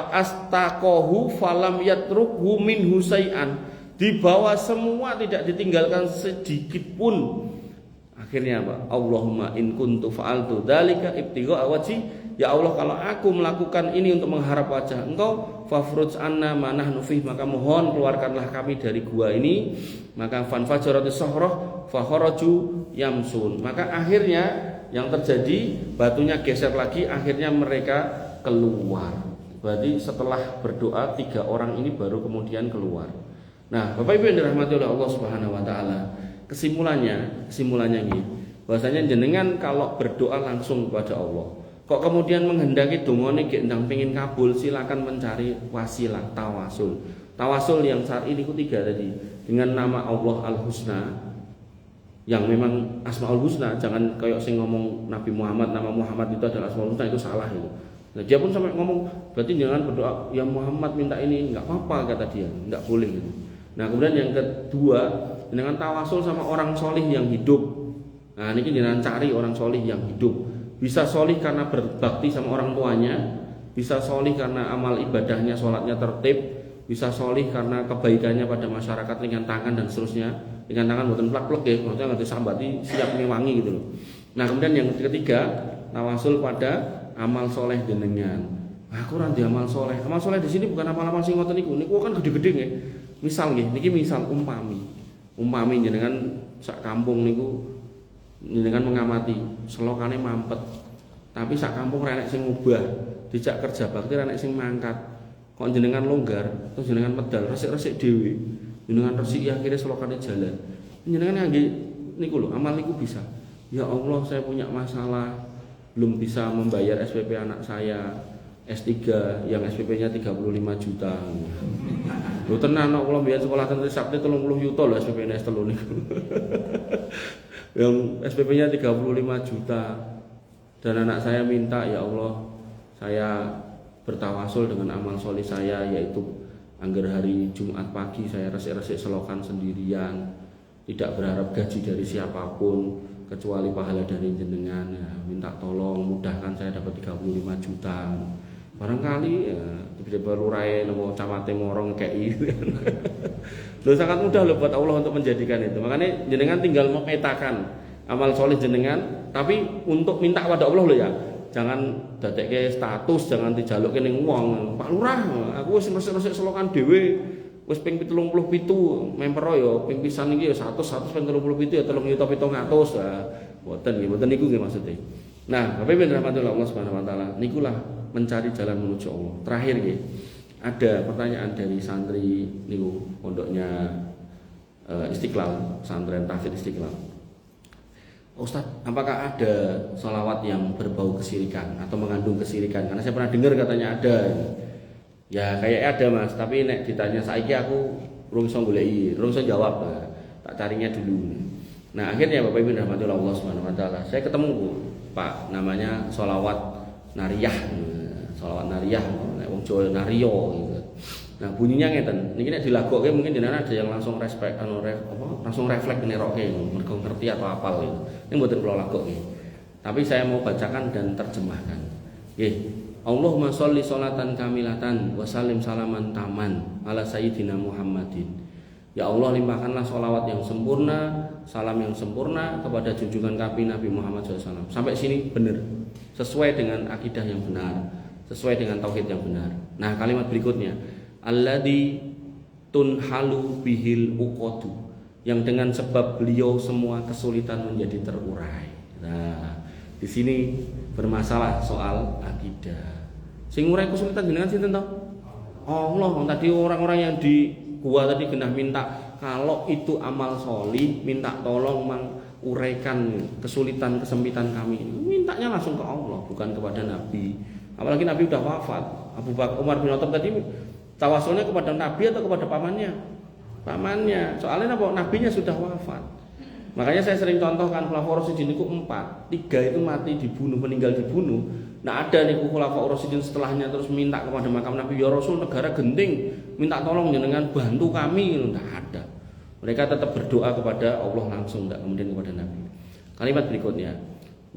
astaqahu falam yatrukhu minhu syai'an. Dibawa semua, tidak ditinggalkan sedikit pun. Akhirnya apa? Allahumma in kuntu fa'altu dzalika ibtigha'a wajhi. Ya Allah, kalau aku melakukan ini untuk mengharap wajah Engkau, fafruj anna ma nahnu fih, maka mohon keluarkanlah kami dari gua ini. Maka fanfajaratis sahrah fa kharaju yamsun. Maka akhirnya yang terjadi, batunya geser lagi, akhirnya mereka keluar. Berarti setelah berdoa 3 orang ini baru kemudian keluar. Nah, Bapak Ibu yang dirahmati oleh Allah Subhanahu wa taala, kesimpulannya ini bahwasanya jenengan kalau berdoa langsung kepada Allah, kok kemudian menghendaki dongane gek ndang pengin kabul, silakan mencari wasilah tawasul. Tawasul yang syar'i niku 3 tadi, dengan nama Allah Al-Husna yang memang Asmaul Husna. Jangan kayak sing ngomong Nabi Muhammad, nama Muhammad itu adalah Asmaul Husna, itu salah itu. Nah, dia pun sampai ngomong, berarti jangan berdoa ya Muhammad minta ini, enggak apa-apa kata dia, enggak boleh gitu. Nah, kemudian yang kedua, dengan tawasul sama orang solih yang hidup. Nah, ini jangan cari orang solih yang hidup. Bisa solih karena berbakti sama orang tuanya, bisa solih karena amal ibadahnya, sholatnya tertib, bisa solih karena kebaikannya pada masyarakat, ringan tangan dan seterusnya. Ringan tangan buatan plak-plak ya, maksudnya nggak disambati, siap ngewangi gitu loh. Nah, kemudian yang ketiga, tawasul pada amal soleh jenengan. Aku ora ndek amal soleh. Amal soleh di sini bukan amal-amal sing ngoten niku. Niku kan gede-gede nggih. Misal nggih, niki misal umpami jenengan sak kampung niku jenengan mengamati selokane mampet. Tapi sak kampung ra enek sing ngubah, dijak kerja bakti ra enek sing mangkat. Kok jenengan longgar, terus jenengan medal resik-resik dhewe. Jenengan resik akhirnya selokane jalan. Jenengan ngangge niku lho, amal niku bisa. Ya Allah, saya punya masalah, belum bisa membayar SPP anak saya. S3 yang SPP-nya 35 juta. Lho tenan kok kula mbiyen sekolah ten Trisakti 30 juta lho SPP-ne S3 niku. Yang SPP-nya 35 juta. Dan anak saya minta, ya Allah, saya bertawasul dengan amal soleh saya, yaitu anggar hari Jumat pagi saya resik-resik selokan sendirian, tidak berharap gaji dari siapapun kecuali pahala dari jenengan. Ya, minta tolong mudahkan saya dapat 35 juta. Barangkali ya tiba-tiba lurae nemu camate morong kei. Loh, sangat mudah loh buat Allah untuk menjadikan itu. Makanya jenengan tinggal memetakan amal soleh jenengan, tapi untuk minta kepada Allah loh ya. Jangan dadekke status, jangan dijalukke ning wong. Pak Lurah, aku wis resik-resik selokan dhewe. Wis ping 77 member ya ping pisan iki ya 100 ping 37 ya 3.700. Mboten nggih, mboten niku nggih maksude. Nah, Bapak Ibu rahmatullah Allah Subhanahu wa taala, nikulah mencari jalan menuju Allah. Terakhir nggih, ada pertanyaan dari santri niku pondoknya Istiqlal, pesantren Tahfidz Istiqlal. Ustadz, apakah ada sholawat yang berbau kesirikan atau mengandung kesirikan? Karena saya pernah dengar katanya ada. Ya kayak ada mas, tapi nek ditanya saiki aku urung iso goleki, urung iso jawab. Tak carinya dulu. Nah akhirnya Bapak Ibu rahmatullah Allah Subhanahu Wa Taala, saya ketemu Pak, namanya sholawat nariyah, nek wong Jawa nariyo gitu. Nah bunyinya ngeten, niki nek dilagokke mungkin jenengan ada yang langsung langsung refleks neroke mergo ngerti atau apal gitu. Ini mboten kula lagokke. Tapi saya mau bacakan dan terjemahkan. Nggih. Allahumma sholli sholatan kamilatan wa sallim salaman taman ala sayyidina Muhammadin. Ya Allah, limpahkanlah sholawat yang sempurna, salam yang sempurna kepada junjungan kami Nabi Muhammad SAW. Sampai sini benar, sesuai dengan akidah yang benar, sesuai dengan tauhid yang benar. Nah kalimat berikutnya, alladzi tunhalu bihil uqadu, yang dengan sebab beliau semua kesulitan menjadi terurai. Nah di sini bermasalah soal akidah. Sing ngurai kesulitan jenengan sinten to? Allah. Tadi orang-orang yang di gua tadi genah minta kalau itu amal sholih, minta tolong menguraikan kesulitan kesempitan kami. Mintanya langsung ke Allah, bukan kepada Nabi. Apalagi Nabi udah wafat. Abu Bakar Umar bin Khattab tadi tawasulnya kepada Nabi atau kepada pamannya? Pamannya. Soalnya apa? Nabinya sudah wafat. Makanya saya sering contohkan Khulafaur Rasyidin itu 4, 3 itu mati dibunuh, meninggal dibunuh. Nah ada nih Khulafaur Rasyidin setelahnya terus minta kepada makam Nabi, ya Rasul negara genting, minta tolong jenengan bantu kami. Tidak ada. Mereka tetap berdoa kepada Allah langsung, tidak kemudian kepada Nabi. Kalimat berikutnya,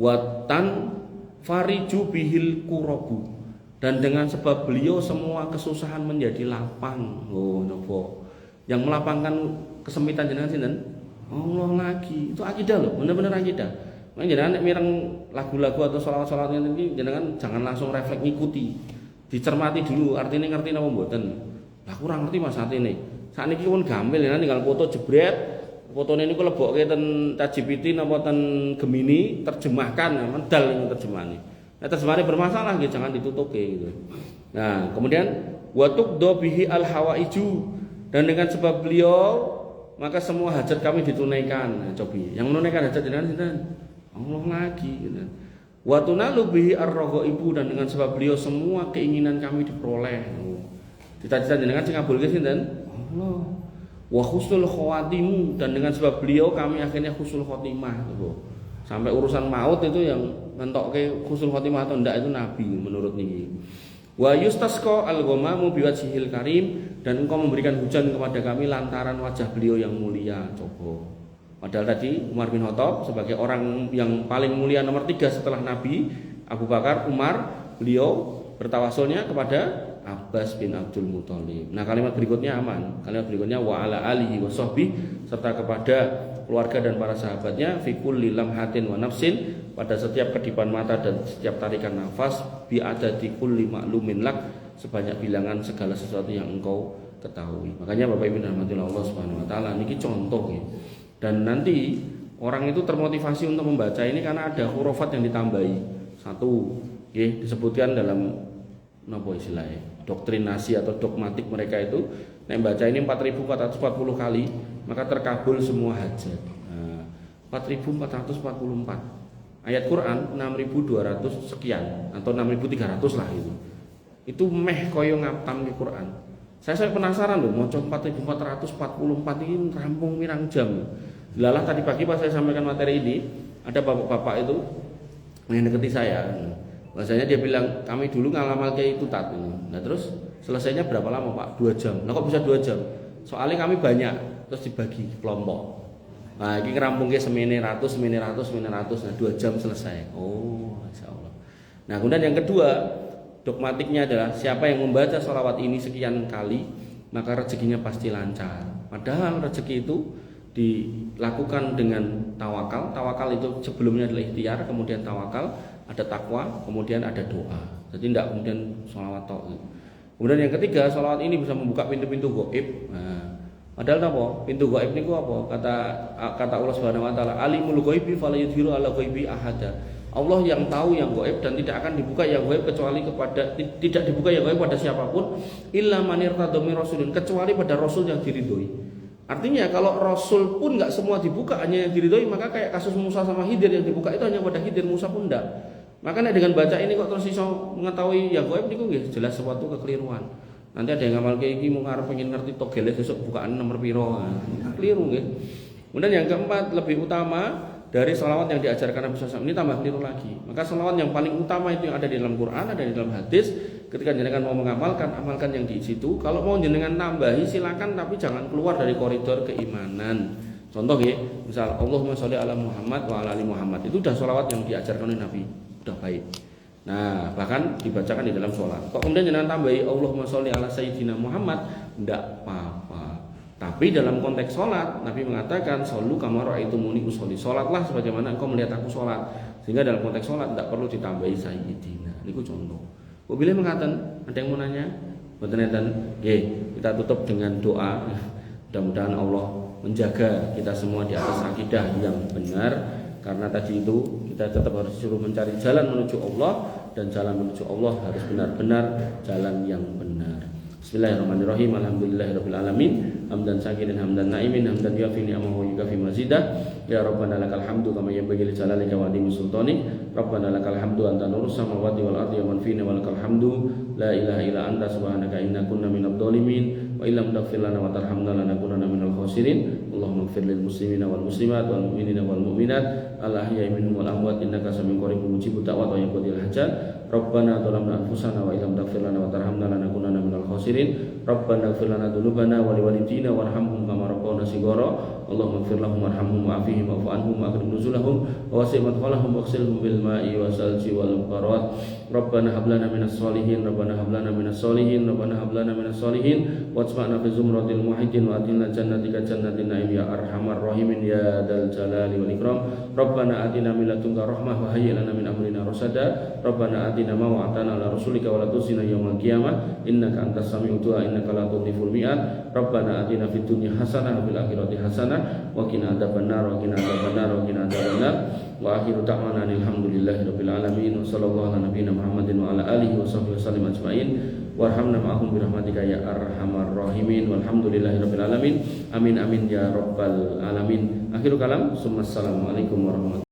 watan fariju bihil kurobu, dan dengan sebab beliau semua kesusahan menjadi lapang. Oh nopo, yang melapangkan kesempitan jenengan sinten? Allah lagi. Itu akidah loh, benar-benar akidah. Makanya jangan mireng lagu-lagu atau sholawat-sholawat ini, jangan langsung refleks ngikuti, dicermati dulu artinya ngerti napa mboten. Lah kurang ngerti mas saat ini. Saat ini pun gampil ya, tinggal foto jebret, fotonya ini kok lebokke ten ChatGPT napa ten Gemini, terjemahkan, medal ini terjemahannya. Nah terjemahannya bermasalah gitu, jangan ditutupi gitu. Nah kemudian watuk dobihi al hawaiju, dan dengan sebab beliau maka semua hajat kami ditunaikan. Nah, cobi yang menunaikan hajat jenengan sinten? Allah lagi gitu. Wa tunalu bihi ar-raghaibu, dan dengan sebab beliau semua keinginan kami diperoleh. Cita-cita jenengan sing ngabulke sinten? Allah. Wa husnul khawatimu, dan dengan sebab beliau kami akhirnya husnul khotimah gitu. Sampai urusan maut itu yang mentokke husnul khotimah atau ndak itu Nabi menurut niki. Wa yustasqa al-ghamamu biwajhil karim, dan engkau memberikan hujan kepada kami lantaran wajah beliau yang mulia. Coba. Padahal tadi Umar bin Khattab sebagai orang yang paling mulia nomor 3 setelah Nabi, Abu Bakar, Umar, beliau bertawasulnya kepada Abbas bin Abdul Muthalib. Nah kalimat berikutnya aman. Kalimat berikutnya wa ala alihi wa sahbihi, serta kepada keluarga dan para sahabatnya, fi kulli lamhatin wa nafsin, pada setiap kedipan mata dan setiap tarikan nafas, bi adadi kulli maklumin lak, sebanyak bilangan segala sesuatu yang engkau ketahui. Makanya Bapak Ibu rahmatullah Allah Subhanahu wa taala niki contoh ya. Dan nanti orang itu termotivasi untuk membaca ini karena ada hurufat yang ditambahi. Satu, ya, disebutkan dalam napa istilahnya? Doktrinasi atau dogmatik mereka itu, nek baca ini 4440 kali, maka terkabul semua hajat. Nah, 4444. Ayat Quran 6200 sekian atau 6300 lah itu. Itu meh koyo ngaptam di Quran. Saya penasaran loh, maca 4444 ini rampung pirang jam. Lalah tadi pagi pas saya sampaikan materi ini, ada bapak-bapak itu yang deketi saya. Bahasanya dia bilang, kami dulu ngalamal kayak itu tat ini. Nah terus selesainya berapa lama Pak? 2 jam. Nah kok bisa 2 jam? Soalnya kami banyak, terus dibagi kelompok. Nah ini ngerampungnya semene ratus, nah 2 jam selesai. Oh Masya Allah. Nah kemudian yang kedua, dogmatiknya adalah siapa yang membaca sholawat ini sekian kali, maka rezekinya pasti lancar. Padahal rezeki itu dilakukan dengan tawakal. Tawakal itu sebelumnya adalah ikhtiar, kemudian tawakal, ada takwa, kemudian ada doa. Jadi tidak kemudian sholawat tok. Kemudian yang ketiga, sholawat ini bisa membuka pintu-pintu gaib. Nah, padahal apa? Pintu gaib niku apa? Kata Allah Subhanahu wa taala, alimul ghaibi fala yudhiru ala ghaibi ahada. Allah yang tahu yang gaib dan tidak akan dibuka yang gaib kecuali kepada tidak dibuka yang gaib pada siapapun illa man irtadha min rasulin, kecuali pada rasul yang diridhoi. Artinya kalau Rasul pun nggak semua dibuka, hanya yang diridhoi, maka kayak kasus Musa sama Khidir yang dibuka itu hanya pada Khidir, Musa pun enggak. Makanya dengan baca ini kok terus iso mengetahui yang gaib niku nggih jelas suatu kekeliruan. Nanti ada yang ngamal kayak iki mau ngarep pengen ngerti togele sesuk bukaan nomor piro. Keliru nggih. Kemudian yang keempat lebih utama dari sholawat yang diajarkan Nabi SAW ini tambah keliru lagi. Maka sholawat yang paling utama itu yang ada di dalam Quran, ada di dalam hadis. Ketika jenengan mau mengamalkan, amalkan yang di situ. Kalau mau jenengan tambahi silakan, tapi jangan keluar dari koridor keimanan. Contoh ya, misal Allahumma sholli ala Muhammad wa ala ali Muhammad, itu udah sholawat yang diajarkan oleh Nabi, udah baik. Nah, bahkan dibacakan di dalam sholat. Kok kemudian jenengan tambahi Allahumma sholli ala Sayyidina Muhammad, enggak apa-apa. Tapi dalam konteks sholat, Nabi mengatakan shollu kama ra'aitumuni usolli, sholatlah sebagaimana engkau melihat aku sholat. Sehingga dalam konteks sholat tidak perlu ditambahi Sayyidina. Ini contoh. Bila mengatakan, ada yang mau nanya? Kita tutup dengan doa. Mudah-mudahan Allah menjaga kita semua di atas akidah yang benar. Karena tadi itu kita tetap harus disuruh mencari jalan menuju Allah, dan jalan menuju Allah harus benar-benar jalan yang benar. Bismillahirrahmanirrahim. Alhamdulillahirabbil alamin. Hamdan syakirin hamdan naimin hamdan yuafi ni'amahu wa yukafi mazidah. Ya Rabbana lakal hamdu kama yanbaghi li jalalika wa azimi sultanik. Rabbana lakal hamdu anta nurus samawati wal ardi wa man fina wa lakal hamdu la ilaha illa anta subhanaka inna kunna minadh dhalimin wa illam taghfir lana wa tarhamna lanakunanna minal khasirin. Allahumma ighfir lil muslimina wal muslimat wal mu'minina wal mu'minat al ahya'i minhum wal amwat innaka samiun qaribun mujibud da'wat wa yaqdil hajat. Rabbana zalamna anfusana wa illam taghfir lana wa tarhamna lanakunanna minal khasirin. Rabbana ighfir lana dzunubana wa liwalidina warhamhum kama rabbawna shighara. Allahumma ighfir lahum warhamhum wa'afihim wa'fu anhum wa akrim nuzulahum wa wasi' madkhalahum waghsilhum bil ma'i wasalji wal barat. Rabbana hab lana minas solihin. Rabbana hab lana minas solihin. Rabbana hab lana minas solihin waj'alna fi zumratil muwahhidin wa atina jannatika jannatin na'im ya arhamar rahimin ya dzal jalali wal ikram. Rabbana atina min ladunka rahmah wa hayyi lana min amrina rasada. Rabbana atina ma wa'atana ala rasulika wa la tusina yaumal qiyamah innaka antas sami'ud du'a innaka la tudhiful mi'ad. Rabbana atina fid dunya hasanah wa fil akhirati hasanah wa qina adzabannar wa qina adzabannar wa qina adzabannar. Wa akhiru da'wana alhamdulillahirabbil alamin wa sallallahu ala nabiyyina Muhammadin wa ala alihi wa sahbihi wasallam ajmain. Warhamna ma'ahum birahmatika ya arhamar rahimin walhamdulillahirabbil alamin. Amin amin ya rabbal alamin. Akhirul kalam. Assalamualaikum warahmatullahi wabarakatuh.